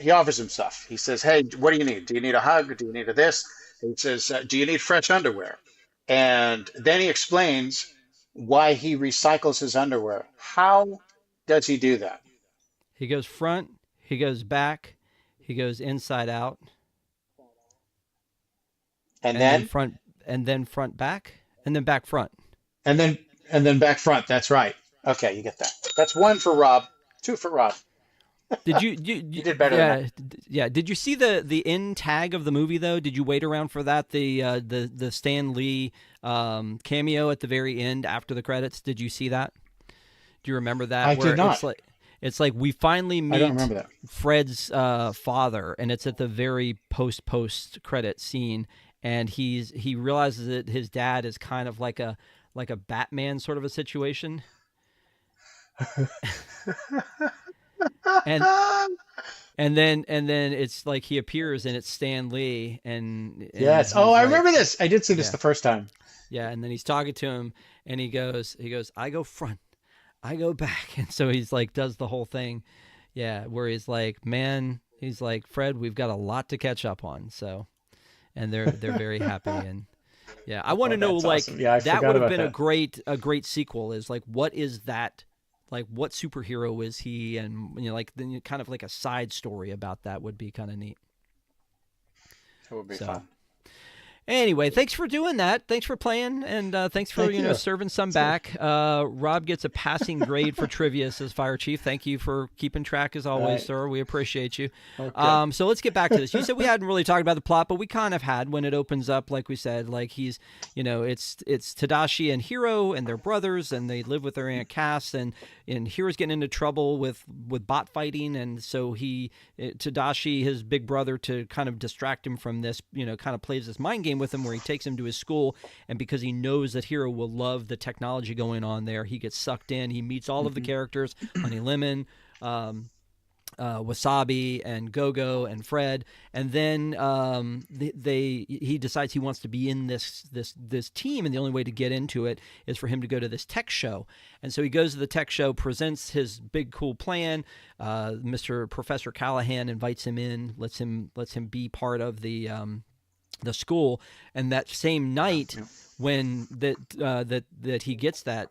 He offers him stuff. He says, "Hey, what do you need? Do you need a hug? Do you need a this?" He says, "Do you need fresh underwear?" And then he explains why he recycles his underwear. How does he do that? He goes front, he goes back, he goes inside out, And and then then front, and then front back, and then back front. and then and then back front. That's right. Okay, you get that. That's one for Rob. Two for Rob. Did you, You did better than that. yeah, yeah? Did you see the end tag of the movie though? Did you wait around for that? The Stan Lee cameo at the very end after the credits. Did you see that? Do you remember that? I Where did not. it's like we finally I don't meet remember that. Fred's father, and it's at the very post credit scene, and he realizes that his dad is kind of like a Batman sort of a situation, and and then it's like he appears and it's Stan Lee, and Yes. Oh, he's I like, remember this. I did see this yeah, the first time. yeah, and then he's talking to him, and he goes, I go front, I go back, and so he's like does the whole thing, yeah, where he's like, man, he's like, Fred, we've got a lot to catch up on, so, and they're very happy, and yeah, I want Oh, to know that's like awesome. Yeah, I that forgot would have about been that. a great sequel is like what is that like what superhero is he and like then kind of like a side story about that would be kind of neat. It would be So fun. anyway, thanks for doing that. Thanks for playing, and thanks for Thank you. serving some Sure. back. Rob gets a passing grade for trivia, says Fire Chief. Thank you for keeping track as All always, right. sir. We appreciate you. Okay. So let's get back to this. You said we hadn't really talked about the plot, but we kind of had when it opens up. Like we said, like he's it's Tadashi and Hiro and they're brothers, and they live with their aunt Cass, and Hiro's getting into trouble with bot fighting, and so Tadashi, his big brother, to kind of distract him from this, kind of plays this mind game with him where he takes him to his school, and because he knows that Hiro will love the technology going on there, he gets sucked in. He meets all of the Hmm. characters, Honey Lemon, Wasabi, and Gogo, and Fred, and then he decides he wants to be in this team, and the only way to get into it is for him to go to this tech show, and so he goes to the tech show, presents his big cool plan. Mr. Professor Callahan invites him in, lets him be part of the school, and that same night Yeah. when that he gets that,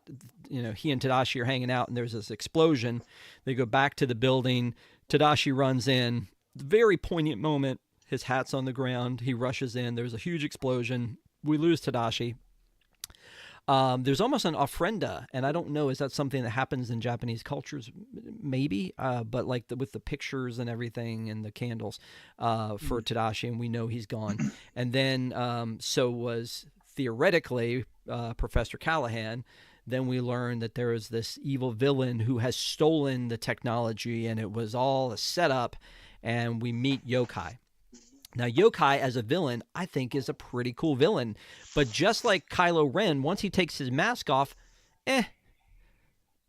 he and Tadashi are hanging out, and there's this explosion. They go back to the building. Tadashi runs in. Very poignant moment. His hat's on the ground. He rushes in. There's a huge explosion. We lose Tadashi. There's almost an ofrenda, and I don't know, is that something that happens in Japanese cultures? Maybe, but like with the pictures and everything and the candles for Tadashi, and we know he's gone. And then so was theoretically Professor Callahan. Then we learn that there is this evil villain who has stolen the technology, and it was all a setup, and we meet Yokai. Now, Yokai as a villain, I think, is a pretty cool villain. But just like Kylo Ren, once he takes his mask off, eh.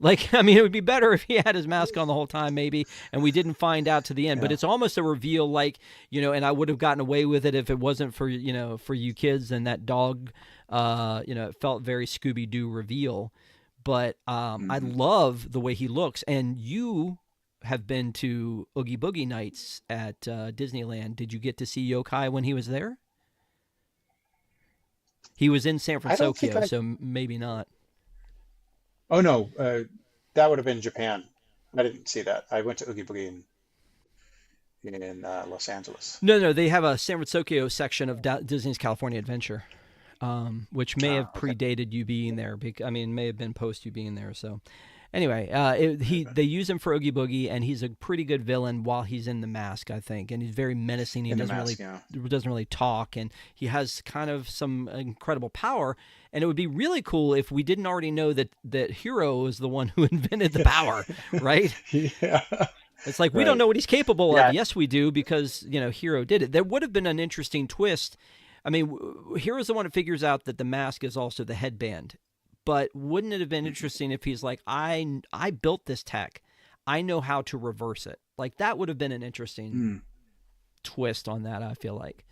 Like, I mean, it would be better if he had his mask on the whole time, maybe, and we didn't find out to the end. But Yeah. it's almost a reveal, like, and I would have gotten away with it if it wasn't for, for you kids and that dog. It felt very Scooby Doo reveal. But I Hmm. love the way he looks. And you have been to Oogie Boogie Nights at Disneyland. Did you get to see Yokai when he was there? He was in San I don't think Francisco, I. so maybe not. Oh no, that would have been Japan. I didn't see that. I went to Oogie Boogie in Los Angeles. No, no, they have a San Francisco section of Disney's California Adventure, which may have Ah, okay. predated you being there. I mean, may have been post you being there. So, anyway, they use him for Oogie Boogie, and he's a pretty good villain while he's in the mask, I think, and he's very menacing. He In the mask, yeah. doesn't really talk, and he has kind of some incredible power. And it would be really cool if we didn't already know that Hero was the one who invented the power, right? Yeah. It's like we don't Right. know what he's capable of. Yeah. Yes, we do because Hero did it. There would have been an interesting twist. I mean, Hero's the one that figures out that the mask is also the headband. But wouldn't it have been interesting if he's like, I built this tech, I know how to reverse it. Like that would have been an interesting Mm. twist on that. I feel like.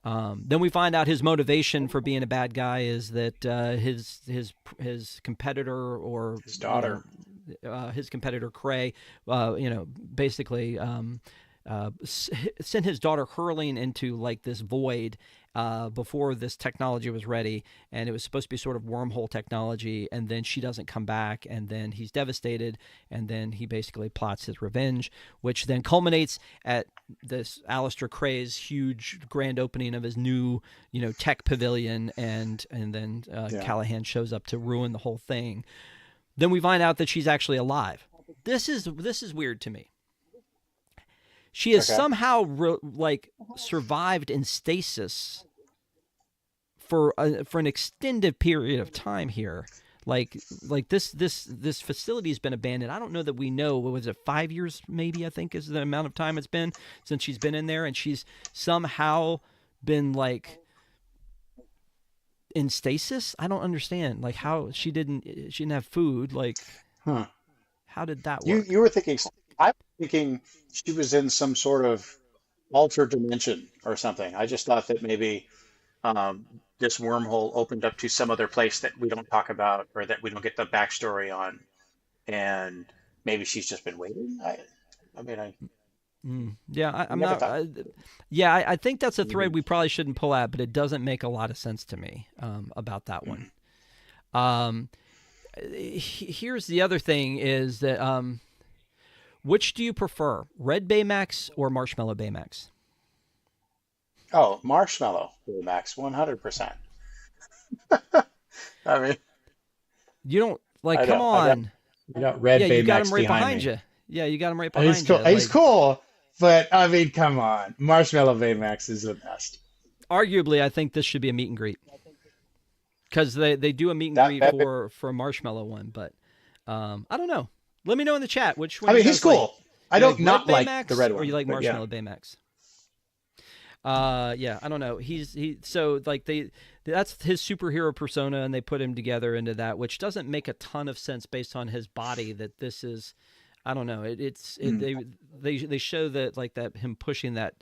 Then we find out his motivation for being a bad guy is that his competitor or His daughter. his competitor Cray, basically sent his daughter hurling into like this void before this technology was ready, and it was supposed to be sort of wormhole technology. And then she doesn't come back, and then he's devastated, and then he basically plots his revenge, which then culminates at this Alistair Cray's huge grand opening of his new, tech pavilion, and then Yeah. Callahan shows up to ruin the whole thing. Then we find out that she's actually alive. This is weird to me. She has Okay. somehow like survived in stasis for an extended period of time here. Like this facility has been abandoned. I don't know that we know. What was it? 5 years, maybe. I think is the amount of time it's been since she's been in there, and she's somehow been like in stasis. I don't understand. Like how she didn't have food. Like Huh. how did that You work? you were thinking. I was thinking she was in some sort of altered dimension or something. I just thought that maybe this wormhole opened up to some other place that we don't talk about or that we don't get the backstory on, and maybe she's just been waiting. I mean, Yeah, I I'm never not. thought. Yeah, I think that's a thread Maybe. we probably shouldn't pull at, but it doesn't make a lot of sense to me about that one. Mm. Um, Here's the other thing: is that which do you prefer, Red Baymax or Marshmallow Baymax? Oh, marshmallow, Max, 100%. I mean, You don't like. I Come know. on. I got Yeah, Red you got him Baymax right behind behind me. you. Yeah, you got him right He's behind cool. you. He's Like cool, but I mean, come on. Marshmallow Baymax is the best. arguably, I think this should be a meet and greet because they do a meet and That, greet that for a Marshmallow one, but I don't know. Let me know in the chat which one I you mean, he's guys like. cool. I You like don't Red not like the Baymax red or you one, like but yeah. Marshmallow Baymax? Yeah, I don't know. So like that's his superhero persona, and they put him together into that, which doesn't make a ton of sense based on his body. That this is, I don't know. Mm. They show that like that him pushing that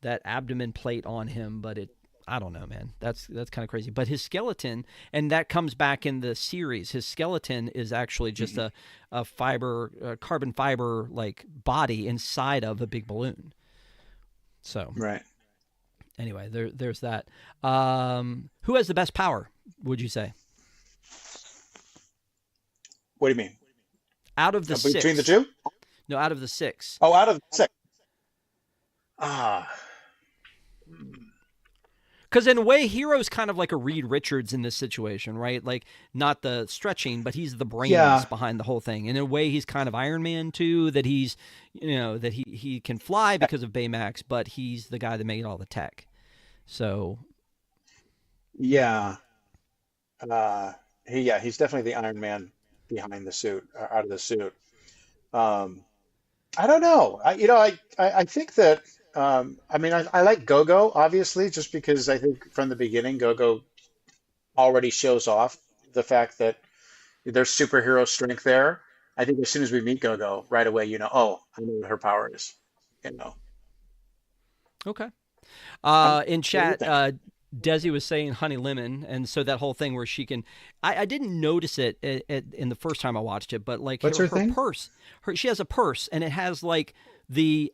abdomen plate on him, but it. I don't know, man. That's kind of crazy. But his skeleton, and that comes back in the series. His skeleton is actually just Mhm. a carbon fiber like body inside of a big balloon. So Right. anyway, there's that. Who has the best power? Would you say What do you mean? out of the Between the six? two? No, out of the six. Oh, out of the six. Ah. Because in a way, Hero's kind of like a Reed Richards in this situation, right? Like not the stretching, but he's the brains Yeah. behind the whole thing. And in a way, he's kind of Iron Man too. That that he can fly because of Baymax, but he's the guy that made all the tech. So Yeah. Uh, he's definitely the Iron Man behind the suit, out of the suit. Um, I don't know. I think that I mean I like Go-Go obviously just because I think from the beginning Go-Go already shows off the fact that there's superhero strength there. I think as soon as we meet Go-Go, right away, oh, I know what her power is. You know, Okay. I'm, In what do you chat, think? Desi was saying Honey Lemon, and so that whole thing where she can, I didn't notice it in the first time I watched it, but like What's her, her her thing? purse, she has a purse, and it has like the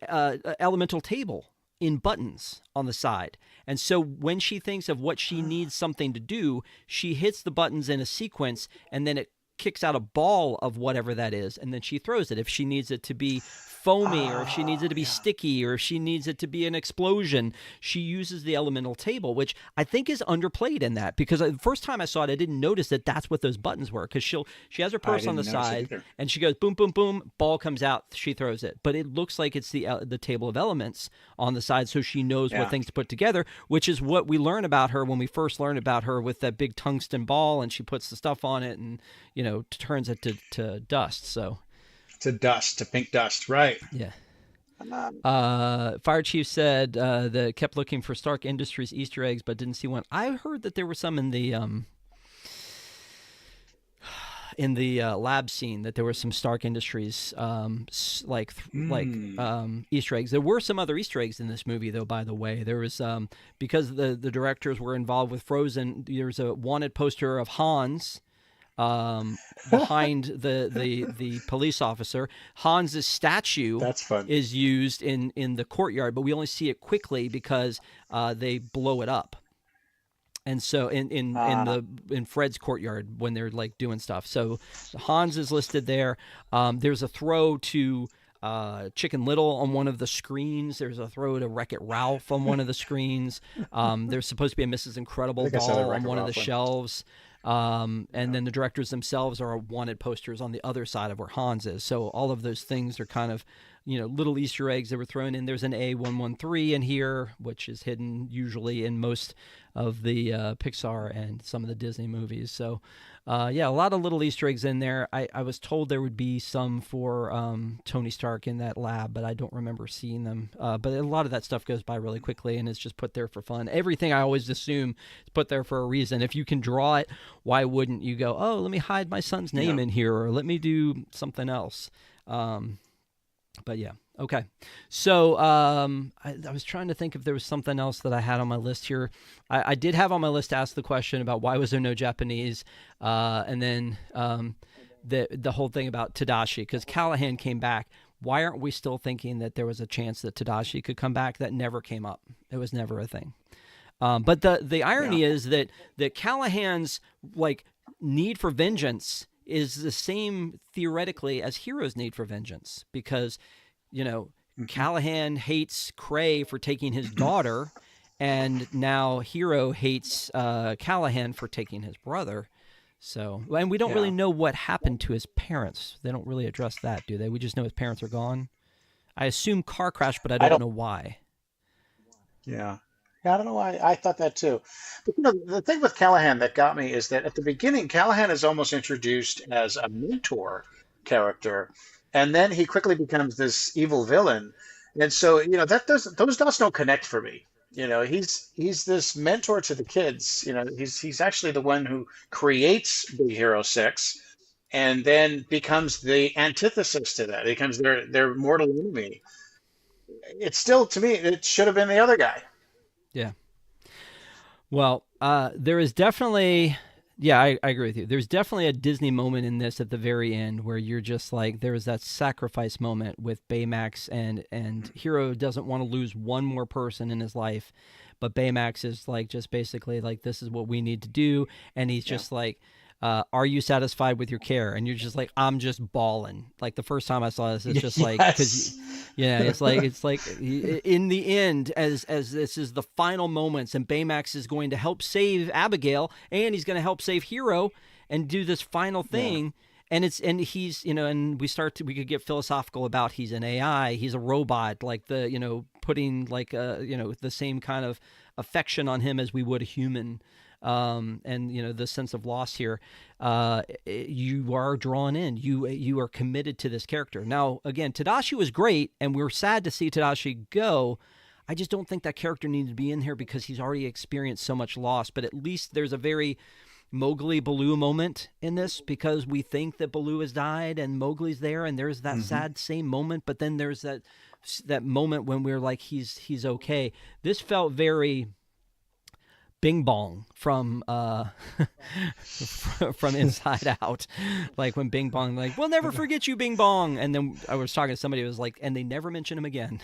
elemental table in buttons on the side. And so when she thinks of what she needs something to do, she hits the buttons in a sequence, and then it kicks out a ball of whatever that is, and then she throws it. If she needs it to be foamy, or if she needs it Oh, to be yeah. sticky, or if she needs it to be an explosion, she uses the elemental table, which I think is underplayed in that, because the first time I saw it, I didn't notice that that's what those buttons were, because she has her I purse on the didn't notice it side, either. and she goes boom, boom, boom, ball comes out, she throws it, but it looks like it's the table of elements on the side, so she knows what Yeah. things to put together, which is what we learn about her when we first learn about her with that big tungsten ball, and she puts the stuff on it and turns it to dust. So To dust, to pink dust. Right. yeah. Um, Fire Chief said that kept looking for Stark Industries Easter eggs, but didn't see one. I heard that there were some in the lab scene, that there were some Stark Industries mm. Easter eggs. There were some other Easter eggs in this movie, though. By the way, there was because the directors were involved with Frozen. There's a wanted poster of Hans behind the police officer. Hans's statue That's fun. is used in the courtyard, but we only see it quickly because they blow it up. And so Uh, in Fred's courtyard when they're like doing stuff. So Hans is listed there. There's a throw to Chicken Little on one of the screens. There's a throw to Wreck It Ralph on one of the screens. There's supposed to be a Mrs. I Incredible think I saw that doll on Wreck-It one of the Ralph one. shelves. And Yeah. then the directors themselves are wanted posters on the other side of where Hans is. So all of those things are kind of, little Easter eggs that were thrown in. There's an A113 in here, which is hidden usually in most of the Pixar and some of the Disney movies. So, yeah, a lot of little Easter eggs in there. I was told there would be some for Tony Stark in that lab, but I don't remember seeing them. But a lot of that stuff goes by really quickly, and it's just put there for fun. Everything I always assume is put there for a reason. If you can draw it, why wouldn't you go, oh, let me hide my son's name Yeah. in here, or let me do something else? But yeah, okay. So I was trying to think if there was something else that I had on my list here. I did have on my list to ask the question about why was there no Japanese, and then the whole thing about Tadashi, because Callahan came back. Why aren't we still thinking that there was a chance that Tadashi could come back? That never came up. It was never a thing. But the Yeah. irony is that Callahan's like need for vengeance is the same theoretically as Hero's need for vengeance, because you know Hmm. Callahan hates Cray for taking his daughter, and now Hero hates Callahan for taking his brother. So, and we don't really Yeah. know what happened to his parents. They don't really address that, do they? We just know his parents are gone. I assume car crash, but I I don't don't. know why. Yeah. Yeah, I don't know why I thought that too. But the thing with Callahan that got me is that at the beginning, Callahan is almost introduced as a mentor character, and then he quickly becomes this evil villain. And so, that does those dots don't connect for me. He's this mentor to the kids. He's actually the one who creates Big Hero 6 and then becomes the antithesis to that. He becomes their mortal enemy. It's still, to me, it should have been the other guy. Yeah. Well, there is definitely, yeah, I agree with you. There's definitely a Disney moment in this at the very end where you're just like, there was that sacrifice moment with Baymax, and Hero doesn't want to lose one more person in his life, but Baymax is like, just basically like, this is what we need to do, and he's Yeah. just like, are you satisfied with your care? And you're just like, I'm just bawling. Like the first time I saw this, it's just like, because Yes. yeah, it's like in the end, as this is the final moments, and Baymax is going to help save Abigail, and he's going to help save Hero, and do this final Yeah. thing. And he's and we could get philosophical about he's an AI, he's a robot, like putting like the same kind of affection on him as we would a human. And the sense of loss here, you are drawn in. You are committed to this character. Now, again, Tadashi was great, and we're sad to see Tadashi go. I just don't think that character needs to be in here because he's already experienced so much loss. But at least there's a very Mowgli Baloo moment in this, because we think that Baloo has died and Mowgli's there, and there's that Hmm. sad same moment, but then there's that moment when we're like, he's okay. This felt very Bing Bong from from Inside Out, like when Bing Bong, like, we'll never forget you, Bing Bong, and then I was talking to somebody who was like, and they never mention him again.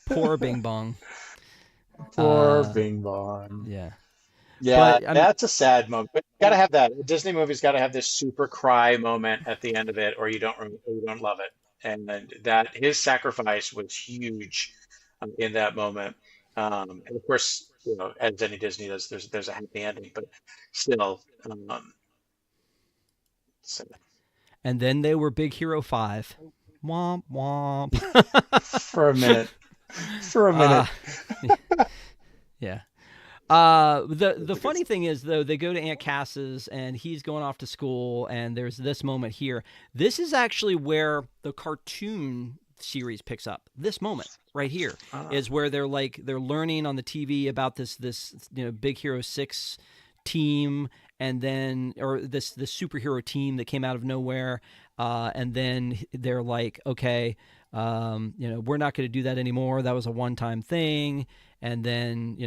Poor Bing Bong. Poor Uh, Bing Bong. yeah, Yeah, but I mean, that's a sad moment. But you gotta have that. A Disney movie's got to have this super cry moment at the end of it, or you don't love it. And then that his sacrifice was huge in that moment. And of course, as any Disney does, there's a happy ending, but still, so, and then they were Big Hero 5. Womp womp. for a minute, for a uh, minute. yeah. The funny thing is, though, they go to Aunt Cass's and he's going off to school, and there's this moment here. This is actually where the cartoon series picks up. This moment right here Uh, is where they're learning on the TV about this Big Hero 6 team, and then, or this superhero team that came out of nowhere, and then they're like, okay, we're not going to do that anymore. That was a one-time thing. And then,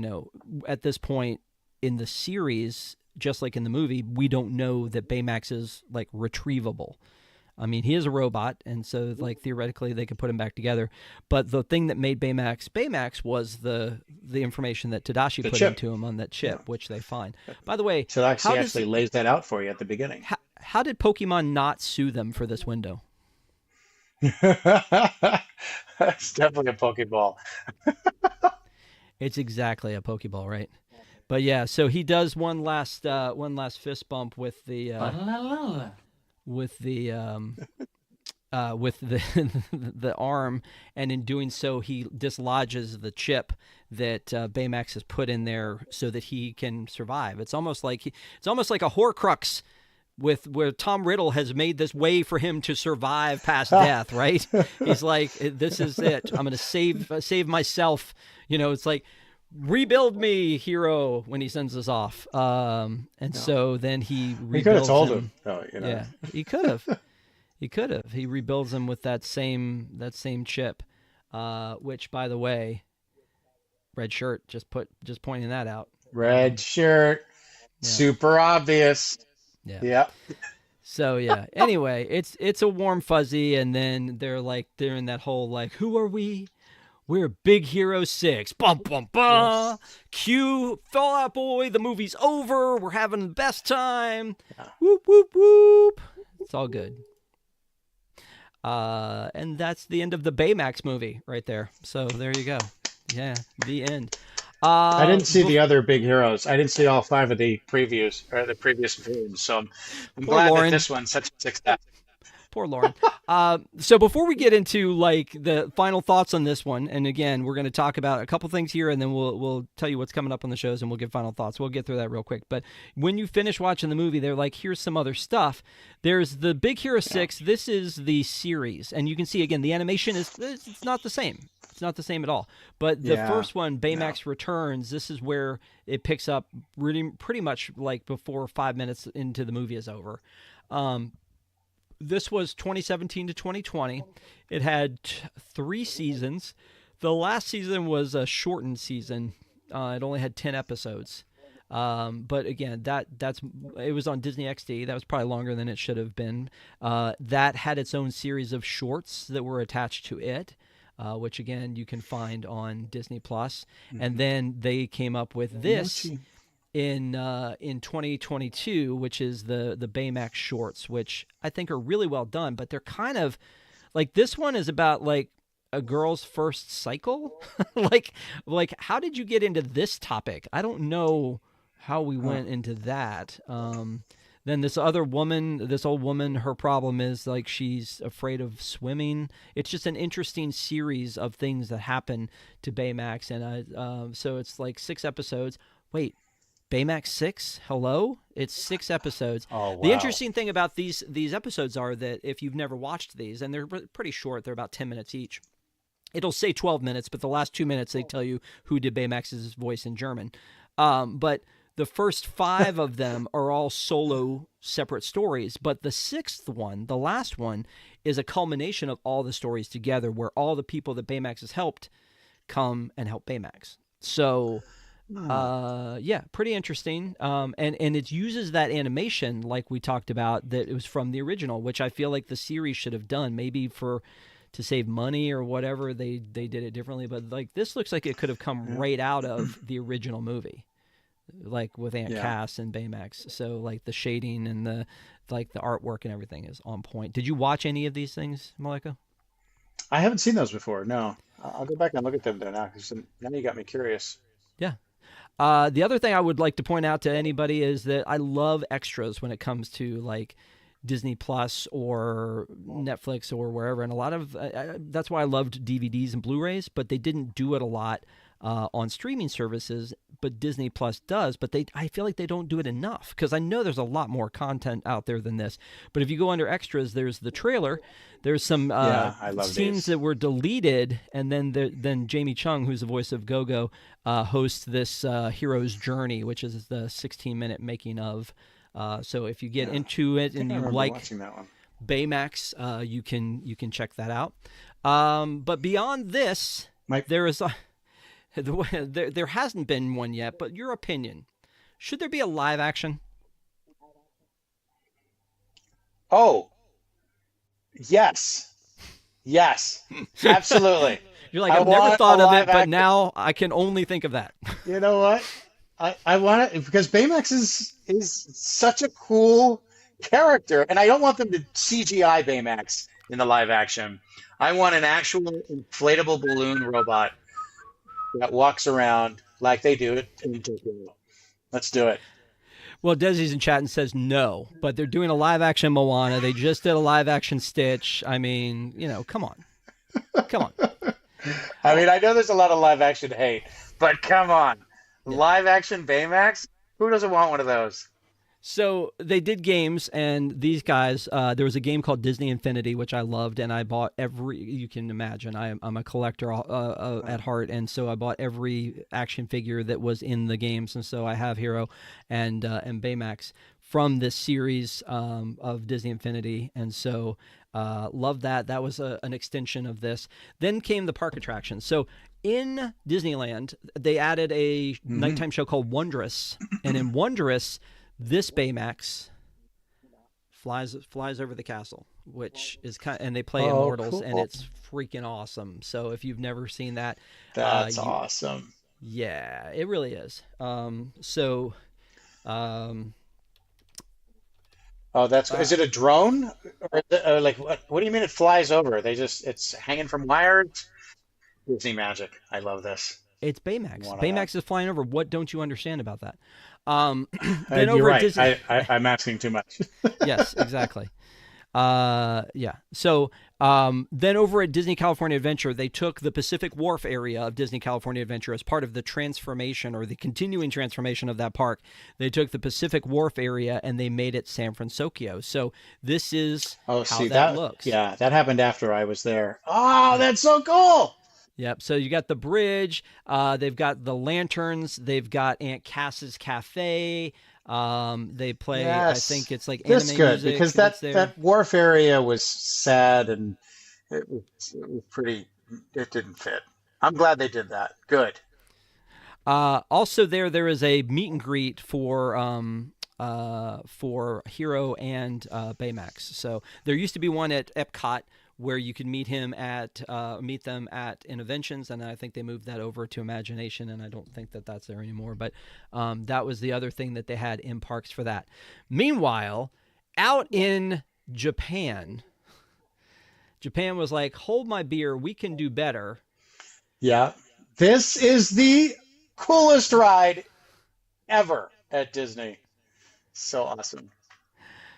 at this point in the series, just like in the movie, we don't know that Baymax is like retrievable. I mean, he is a robot, and so like theoretically they could put him back together. But the thing that made Baymax was the information that Tadashi the put chip. into him on that Yeah. chip, which they find. By the way, how Tadashi does actually lays that out for you at the beginning. how did Pokemon not sue them for this window? It's definitely a Pokeball. It's exactly a Pokeball, right? But yeah, so he does one last fist bump with the with the the arm, and in doing so, he dislodges the chip that Baymax has put in there so that he can survive. It's almost like a Horcrux with where Tom Riddle has made this way for him to survive past death, right? He's like, this is it. I'm going to save myself. It's like, rebuild me, hero, when he sends us off. And No. so then he He could have rebuilds told him. him. Oh, Yeah, he could have. He could have. He rebuilds him with that same chip, which, by the way, red shirt, just pointing that out. red shirt, Yeah, super obvious. yeah. Yeah. So yeah. Anyway, it's a warm fuzzy, and then they're in that whole like, who are we? We're Big Hero 6. Bum bum bum. Yes. Cue Fallout Boy. The movie's over. We're having the best time. Yeah. Whoop whoop whoop. It's all good. And that's the end of the Baymax movie right there. So there you go. Yeah, the end. I didn't see Bef- the other big heroes. I didn't see all five of the previews or the previous films. So I'm Poor glad that Lauren. this one's such a success. Poor Lauren. So before we get into like the final thoughts on this one, and again, we're going to talk about a couple things here, and then we'll tell you what's coming up on the shows, and we'll give final thoughts. We'll get through that real quick. But when you finish watching the movie, they're like, here's some other stuff. There's the Big Hero Yeah. 6. This is the series, and you can see again the animation it's not the same. It's not the same at all. But the Yeah. first one, No. Baymax Returns, this is where it picks up really pretty much like before 5 minutes into the movie is over. Um, this was 2017 to 2020. It had 3 seasons. The last season was a shortened season. It only had 10 episodes. But again, it was on Disney XD. That was probably longer than it should have been. That had its own series of shorts that were attached to it, which again you can find on Disney Plus. And Hmm. then they came up with this Mochi. in 2022, which is the Baymax shorts, which I think are really well done, but they're kind of like, this one is about like a girl's first cycle. like how did you get into this topic? I don't know how we Huh. went into that. Then this other woman, this old woman, her problem is like she's afraid of swimming. It's just an interesting series of things that happen to Baymax, and so it's like 6 episodes. Wait, Baymax 6? Hello? It's 6 episodes. Oh, The wow. interesting thing about these episodes are that if you've never watched these, and they're pretty short, they're about 10 minutes each. It'll say 12 minutes, but the last 2 minutes they tell you who did Baymax's voice in German. But the first 5 of them are all solo, separate stories. But the 6th one, the last one, is a culmination of all the stories together, where all the people that Baymax has helped come and help Baymax. So, Oh, yeah, pretty interesting. And it uses that animation like we talked about that it was from the original, which I feel like the series should have done. Maybe to save money or whatever, they did it differently. But like this looks like it could have come yeah, right out of the original movie, like with Aunt yeah. Cass and Baymax. So like the shading and the artwork and everything is on point. Did you watch any of these things, Malika? I haven't seen those before. No, I'll go back and look at them now, 'cause now you got me curious. Yeah. The other thing I would like to point out to anybody is that I love extras when it comes to like Disney Plus or Netflix or wherever. And a lot of that's why I loved DVDs and Blu-rays, but they didn't do it a lot on streaming services. But Disney Plus does. But I feel like they don't do it enough because I know there's a lot more content out there than this. But if you go under extras, there's the trailer. There's some Yeah, I love scenes these. that were deleted, and then Jamie Chung, who's the voice of Gogo, hosts this hero's journey, which is the 16-minute making of. So if you get Yeah, I into it and think I you remember like watching that one. Baymax, you can check that out. But beyond this, My there is there hasn't been one yet. But your opinion, should there be a live action? Oh, yes, yes, absolutely. You're like, I I've never want a thought of live it, but action. now I can only think of that. You know what? I want it because Baymax is such a cool character, and I don't want them to CGI Baymax in the live action. I want an actual inflatable balloon robot that walks around like they do it in Tokyo. Let's do it. Well, Desi's in chat and says no, but they're doing a live action Moana. They just did a live action Stitch. I mean, come on, come on. I mean, I know there's a lot of live action hate, but come on. Yeah. Live action Baymax? Who doesn't want one of those? So they did games, and these guys. There was a game called Disney Infinity, which I loved, and I bought every. You can imagine, I'm a collector at heart, and so I bought every action figure that was in the games, and so I have Hero and Baymax from this series of Disney Infinity, and so loved that. That was an extension of this. Then came the park attractions. So in Disneyland, they added a Hmm. nighttime show called Wondrous, and in Wondrous this Baymax flies over the castle, which is and they play Oh, Immortals, and cool. it's freaking awesome. So if you've never seen that, That's you awesome. yeah, it really is. So um, Oh, that's uh, is it a drone or like what do you mean it flies over? It's hanging from wires? Disney magic. I love this. it's I Baymax. want that. Baymax is flying over. What don't you understand about that? Um, then You're over at right. Disney, I'm asking too much. yes, exactly. Yeah. So then over at Disney California Adventure, they took the Pacific Wharf area of Disney California Adventure as part of the transformation or the continuing transformation of that park. They took the Pacific Wharf area and they made it San Francisco. So this is Oh, how see that that? looks. Yeah, that happened after I was there. Oh, Yep. that's so cool. Yep. So you got the bridge. They've got the lanterns. They've got Aunt Cass's cafe. They play. I think Yes, it's like that's anime good music because that's that there. that wharf area was sad and it was pretty. It didn't fit. I'm glad they did that. Good. Also, there is a meet and greet for Hero and Baymax. So there used to be one at Epcot where you could meet them at Innoventions, and I think they moved that over to Imagination, and I don't think that that's there anymore. But that was the other thing that they had in parks for that. Meanwhile, out in Japan, Japan was like, "Hold my beer, we can do better." Yeah, this is the coolest ride ever at Disney. So awesome.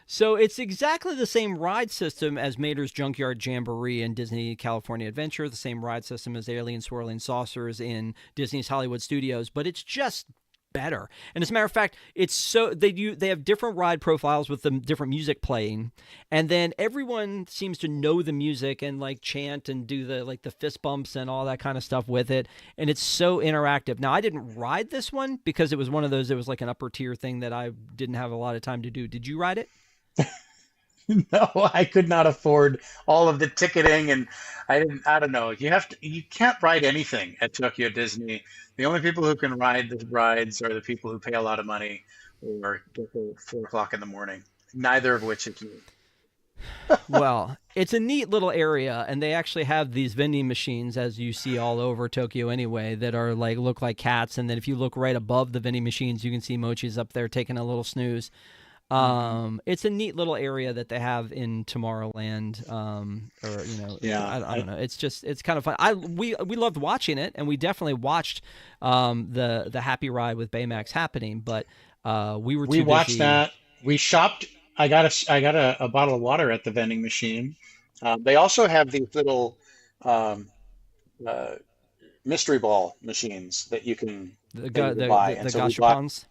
So it's exactly the same ride system as Mater's Junkyard Jamboree in Disney California Adventure, the same ride system as Alien Swirling Saucers in Disney's Hollywood Studios, but it's just better. And as a matter of fact, it's so they have different ride profiles with the different music playing, and then everyone seems to know the music and like chant and do the fist bumps and all that kind of stuff with it, and it's so interactive. Now I didn't ride this one because it was one of those, it was like an upper tier thing that I didn't have a lot of time to do. Did you ride it? No, I could not afford all of the ticketing, and I don't know. You can't ride anything at Tokyo Disney. The only people who can ride the rides are the people who pay a lot of money or get there at 4 o'clock in the morning. Neither of which is me. Well, it's a neat little area, and they actually have these vending machines, as you see all over Tokyo anyway, that are like look like cats. And then if you look right above the vending machines, you can see Mochi's up there taking a little snooze. Hmm. It's a neat little area that they have in Tomorrowland, or Yeah, I don't know. It's kind of fun. We loved watching it, and we definitely watched the Happy Ride with Baymax happening, but we were we too watched busy. that. We shopped. I got a bottle of water at the vending machine. They also have these little um, uh, mystery ball machines that you can buy, and The so we bought gashapons.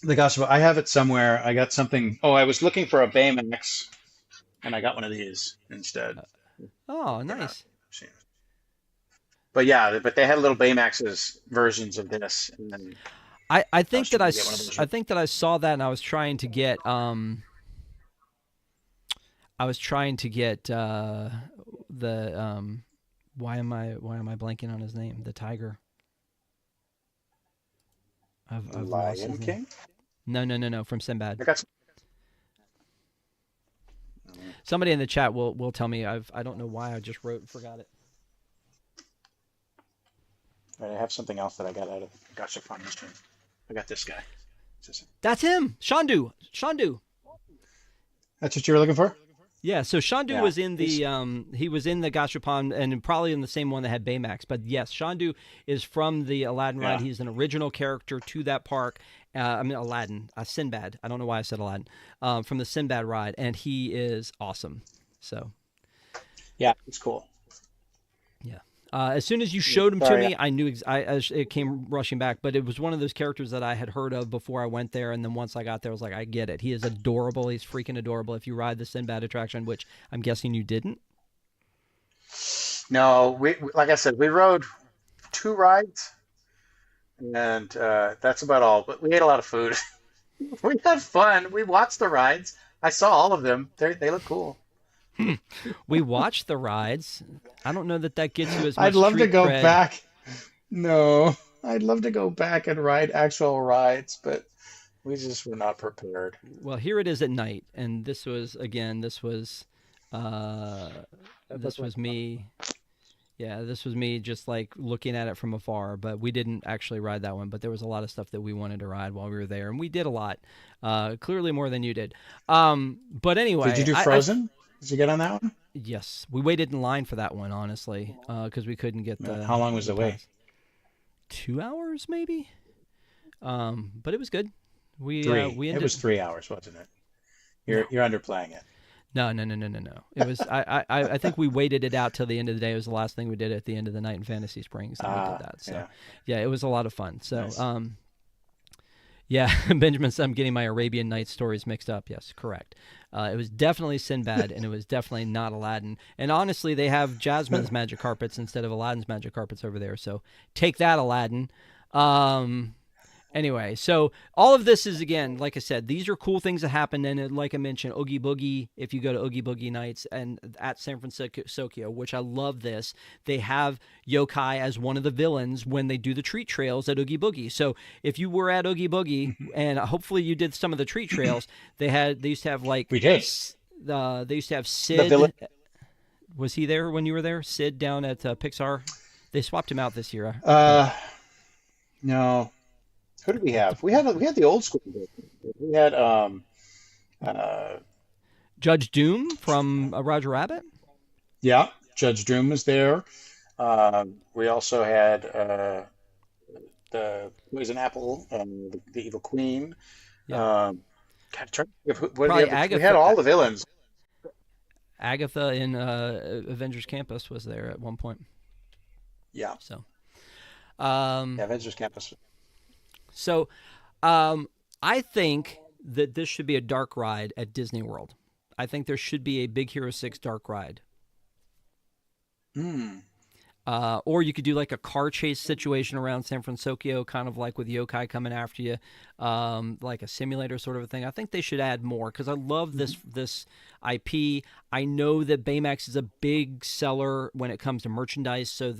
the gospel. I have it somewhere. I got something. Oh, I was looking for a Baymax, and I got one of these instead. Oh, They're not nice. machines. But yeah, but they had little Baymax's versions of this, and then I I think was that trying to get one of those. I think that I saw that, and I was trying to get the why am I blanking on his name? The tiger. I've lost Lion his name. King. No, from Sinbad. I got some. Somebody in the chat will tell me. I don't know why I just wrote and forgot it. I have something else that I got out of Gotcha Fun Machine. I got this guy. That's him, Shandu. Shandu. That's what you were looking for? Yeah, so Shandu Yeah. was in He's the he was in the Gashapon, and probably in the same one that had Baymax. But yes, Shandu is from the Aladdin ride. yeah. He's an original character to that park. I mean Aladdin, Sinbad. I don't know why I said Aladdin. From the Sinbad ride, and he is awesome. So Yeah, it's cool. yeah. As soon as you Yeah, showed him to sorry. me, I knew it came rushing back. But it was one of those characters that I had heard of before I went there, and then once I got there, I was like, I get it. He is adorable. He's freaking adorable. If you ride the Sinbad attraction, which I'm guessing you didn't. No, like I said, we rode two rides, and that's about all. But we ate a lot of food. We had fun. We watched the rides. I saw all of them. They look cool. We watched the rides. I don't know that that gets you as I'd much love to street go cred. back. No, I'd love to go back and ride actual rides, but we just were not prepared. Well, here it is at night, and this was again. Uh, That this looked like was fun. me. Yeah, this was me just like looking at it from afar, but we didn't actually ride that one. But there was a lot of stuff that we wanted to ride while we were there, and we did a lot. Clearly more than you did. But Did you anyway, do Frozen? Did you get on that one? yes, we waited in line for that one, honestly, because we couldn't get How long was the the wait? pass. 2 hours maybe. But it was good. Three. We It was ended. 3 hours, wasn't it? No, You're underplaying it. no. It was. I think we waited it out till the end of the day. It was the last thing we did at the end of the night in Fantasy Springs, and we did that. So, Yeah, yeah, it was a lot of fun. So, nice. yeah, Benjamin said I'm getting my Arabian Nights stories mixed up. Yes, correct. It was definitely Sinbad, and it was definitely not Aladdin. And honestly, they have Jasmine's magic carpets instead of Aladdin's magic carpets over there. So take that, Aladdin. Um, Anyway, so all of this is, again, like I said, these are cool things that happen. And like I mentioned, Oogie Boogie, if you go to Oogie Boogie Nights and at San Francisco, which I love this, they have yokai as one of the villains when they do the treat trails at Oogie Boogie. So if you were at Oogie Boogie, and hopefully you did some of the treat trails, they used to have like We did. they used to have The villain. Sid. Was he there when you were there? Sid down at Pixar. They swapped him out this year. Uh, no. Who did we have? We had the old school version. We had uh Judge Doom from Roger Rabbit. yeah, Judge Doom was there. We also had the Poison Apple, the Evil Queen. Yeah, Um, God, I'm trying to think of what did we probably have? We had all the villains. Agatha in Avengers Campus was there at one point. Yeah, So, yeah, um, Avengers Campus. So, um, I think that this should be a dark ride at Disney World. I think there should be a Big Hero 6 dark ride. Hmm. Or you could do like a car chase situation around San Francisco, kind of like with yokai coming after you, like a simulator sort of a thing. I think they should add more because I love this IP. I know that Baymax is a big seller when it comes to merchandise, so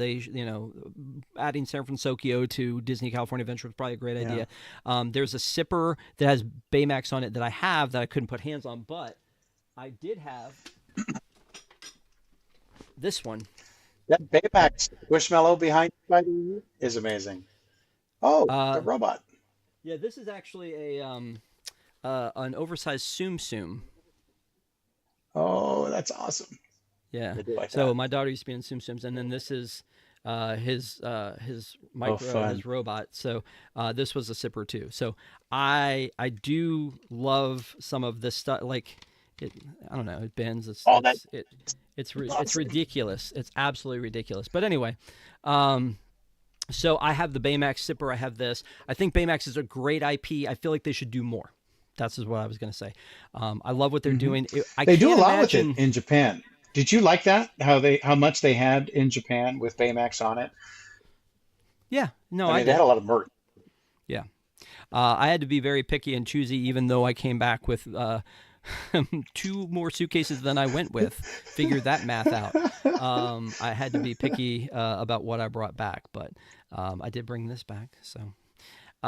adding San Francisco to Disney California Adventure was probably a great Yeah. idea. There's a sipper that has Baymax on it that I have that I couldn't put hands on, but I did have this one. That Baymax Squishmallow behind you, by the way, is amazing. Oh, the Uh, robot. Yeah, this is actually a an oversized Tsum Tsum. Oh, that's awesome. Yeah. I do like So that. my daughter used to be in Tsum Tsums, and then this is his Oh, micro fun. his robot. So this was a sipper too. So I do love some of this stuff. Like it, I don't know, it bends. Oh, that It's is it's awesome. ridiculous. It's absolutely ridiculous. But anyway, um, so I have the Baymax sipper. I have this. I think Baymax is a great IP. I feel like they should do more. That's what I was going to say. I love what they're Hmm. doing. I They do a can't lot with it imagine. in Japan. Did you like that? How much they had in Japan with Baymax on it? Yeah, no, I I mean, they had did. a lot of merch. Yeah, I had to be very picky and choosy, even though I came back with two more suitcases than I went with. Figure that math out. I had to be picky about what I brought back, but I did bring this back. So,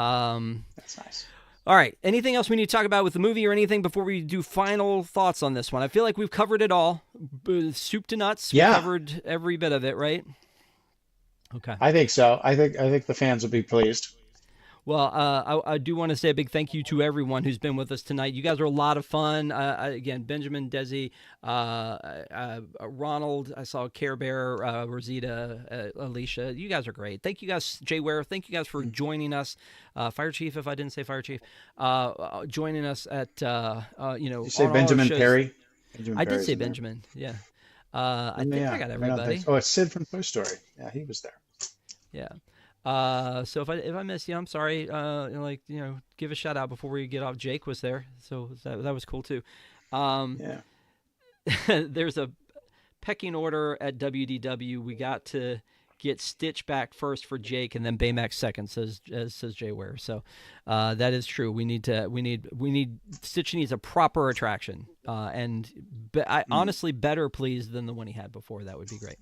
um, That's nice. all right. Anything else we need to talk about with the movie or anything before we do final thoughts on this one? I feel like we've covered it all, soup to nuts. We Yeah, covered every bit of it, right? Okay. I think so. I think the fans will be pleased. Well, I do want to say a big thank you to everyone who's been with us tonight. You guys are a lot of fun. Again, Benjamin, Desi, Ronald, I saw Care Bear, Rosita, Alicia. You guys are great. Thank you guys, Jay Ware. Thank you guys for joining us. Fire Chief, if I didn't say Fire Chief, joining us at, You say on all our Benjamin shows. Perry? Benjamin I did Perry's say in there. Benjamin. Yeah. I think I Yeah, got I don't think everybody. so. Oh, it's Sid from Toy Story. Yeah, he was there. Yeah. So if I missed you, I'm sorry. Give a shout out before we get off. Jake was there, so that was cool too. Um, Yeah. there's a pecking order at WDW. We got to get Stitch back first for Jake, and then Baymax second, says Jay Ware. So that is true. We need Stitch needs a proper attraction, I Mm. honestly better pleased than the one he had before. That would be great.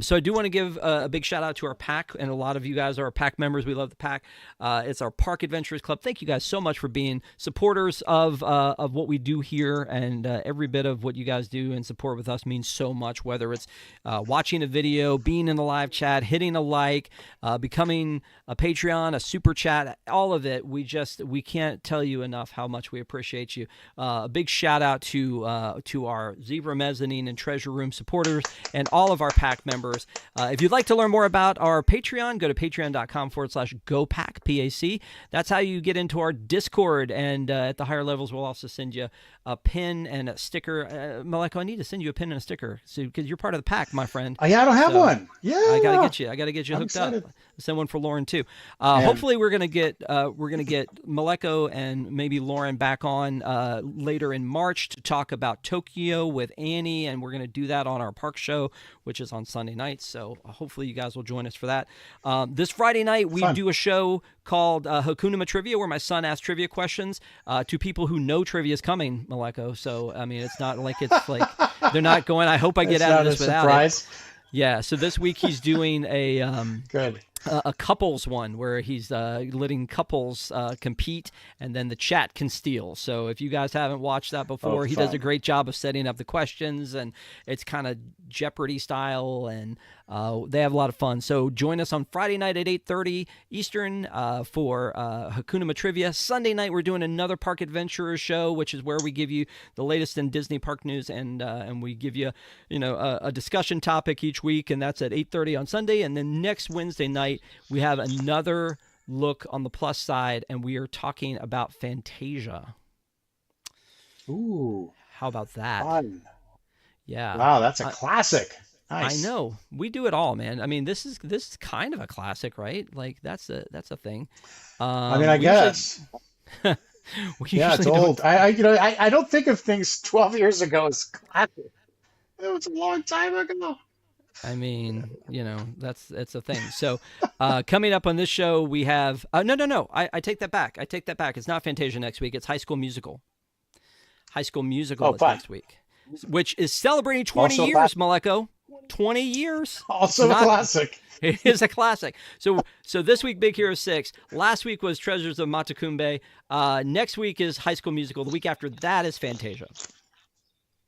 So I do want to give a big shout out to our pack, and a lot of you guys are our pack members. We love the pack. It's our Park Adventurers Club. Thank you guys so much for being supporters of what we do here, and every bit of what you guys do and support with us means so much. Whether it's watching a video, being in the live chat, hitting a like, becoming a Patreon, a super chat, all of it. We can't tell you enough how much we appreciate you. A big shout out to our Zebra Mezzanine and Treasure Room supporters and all of our pack members. If you'd like to learn more about our Patreon, go to patreon.com/GoPack, PAC. That's how you get into our Discord, and at the higher levels, we'll also send you a pin and a sticker. Maleko, I need to send you a pin and a sticker because you're part of the pack, my friend. Oh, yeah, I don't have So one. I gotta Yeah, get you. I gotta get you I'm hooked up. excited. Send one for Lauren too. And Hopefully, we're gonna get Maleko and maybe Lauren back on later in March to talk about Tokyo with Annie, and we're gonna do that on our park show, which is on Sunday nights. So hopefully, you guys will join us for that. This Friday night, we fun. do a show called Hakunima Trivia, where my son asks trivia questions to people who know trivia is coming, Maleko. So I mean, it's not like it's like they're not going. I hope I get It's out of not a this without it. surprise. Yeah, so this week he's doing Good. a couples one where he's letting couples compete, and then the chat can steal. So if you guys haven't watched that Oh, before, he does a fun. great job of setting up the questions, and it's kind of Jeopardy style, and they have a lot of fun. So join us on Friday night at 8:30 Eastern for Hakuna Trivia. Sunday night we're doing another Park Adventurers show, which is where we give you the latest in Disney park news, and we give you a discussion topic each week, and that's at 8:30 on Sunday. And then next Wednesday night we have another look on the plus side, and we are talking about Fantasia. Ooh, How about that? fun. Yeah. Wow, that's a I, classic. I Nice. know we do it all, man. I mean, this is kind of a classic, right? Like that's a thing. I mean, I We usually guess. we Yeah, it's usually don't. old. I don't think of things 12 years ago as classic. It was a long time ago. I mean, that's a thing. So, coming up on this show, we have no. I take that back. I take that back. It's not Fantasia next week. It's High School Musical. High School Musical Oh, is fun. next week, which is celebrating 20 Also a years, classic. Maleko. 20 years. It's Also a not. classic. It is a classic. So this week, Big Hero 6. Last week was Treasures of Matakumbe. Next week is High School Musical. The week after that is Fantasia.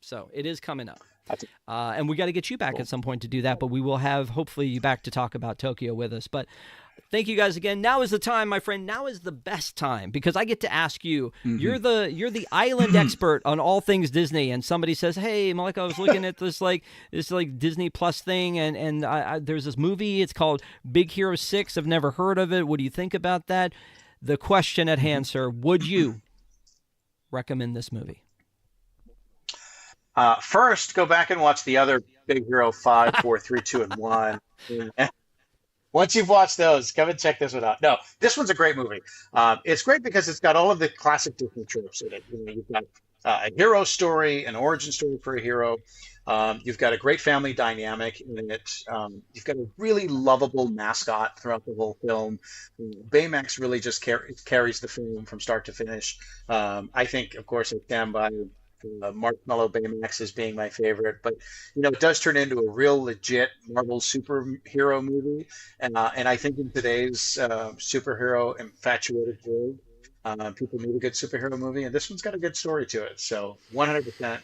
So it is coming up. That's And we got to get you back cool. at some point to do that, but we will have hopefully you back to talk about Tokyo with us. But thank you guys again. Now is the time, my friend. Now is the best time because I get to ask you. Hmm. You're the island expert on all things Disney. And somebody says, "Hey, Malika, I was looking at this Disney Plus thing, and there's this movie. It's called Big Hero 6. I've never heard of it. What do you think about that?" The question at hand, sir: would you recommend this movie? First, go back and watch the other Big Hero 5, 4, 3, 2, and 1. Once you've watched those, come and check this one out. No, this one's a great movie. It's great because it's got all of the classic Disney tropes in it. You've got a hero story, an origin story for a hero. You've got a great family dynamic in it. You've got a really lovable mascot throughout the whole film. Baymax really just carries the film from start to finish. I think, of course, I stand by Marshmallow Baymax as being my favorite, but it does turn into a real legit Marvel superhero movie, and I think in today's superhero infatuated world, people need a good superhero movie, and this one's got a good story to it. So 100%,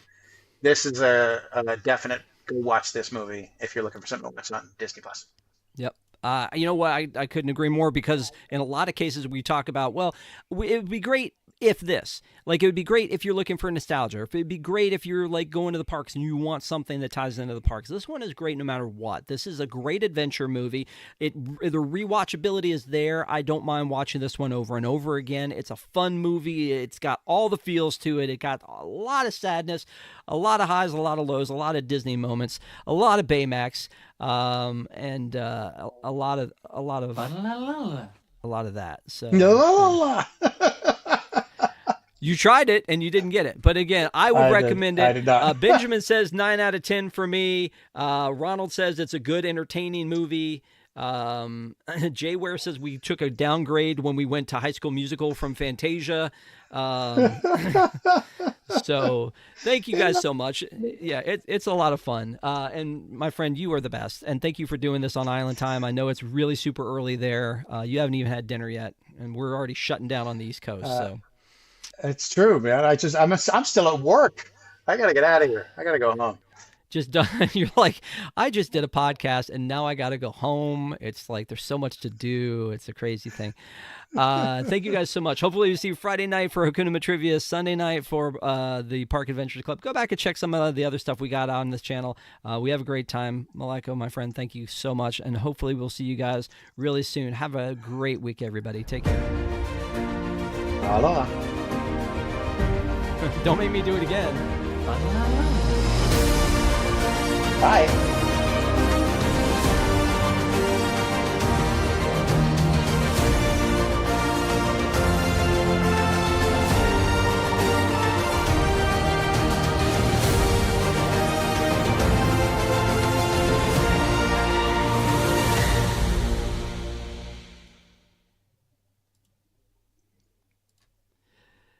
this is a definite go watch this movie if you're looking for something to watch on Disney Plus. Yep. You know what? I couldn't agree more because in a lot of cases we talk about, well, it would be great if this. Like, it would be great if you're looking for nostalgia. If it'd be great if you're like going to the parks and you want something that ties into the parks. This one is great no matter what. This is a great adventure movie. The rewatchability is there. I don't mind watching this one over and over again. It's a fun movie. It's got all the feels to it. It got a lot of sadness, a lot of highs, a lot of lows, a lot of Disney moments, a lot of Baymax, and a lot of that. So La, la, la, la. you tried it and you didn't get it. But again, I would I did. recommend I it. did not. Benjamin says 9 out of 10 for me. Ronald says it's a good, entertaining movie. Jay Ware says we took a downgrade when we went to High School Musical from Fantasia. So thank you guys so much. Yeah, it's a lot of fun. And my friend, you are the best. And thank you for doing this on Island Time. I know it's really super early there. You haven't even had dinner yet, and we're already shutting down on the East Coast. Uh, So it's true, man. I'm still at work. I gotta get out of here. I gotta go home. just done. You're like, I just did a podcast and now I got to go home. It's like there's so much to do. It's a crazy thing. Thank you guys so much. Hopefully you see you Friday night for Hakuna Trivia, Sunday night for the Park Adventures Club. Go back and check some of the other stuff we got on this channel. We have a great time. Maleko, my friend, thank you so much. And hopefully we'll see you guys really soon. Have a great week, everybody. Take care. Aloha. Don't make me do it again. Bye.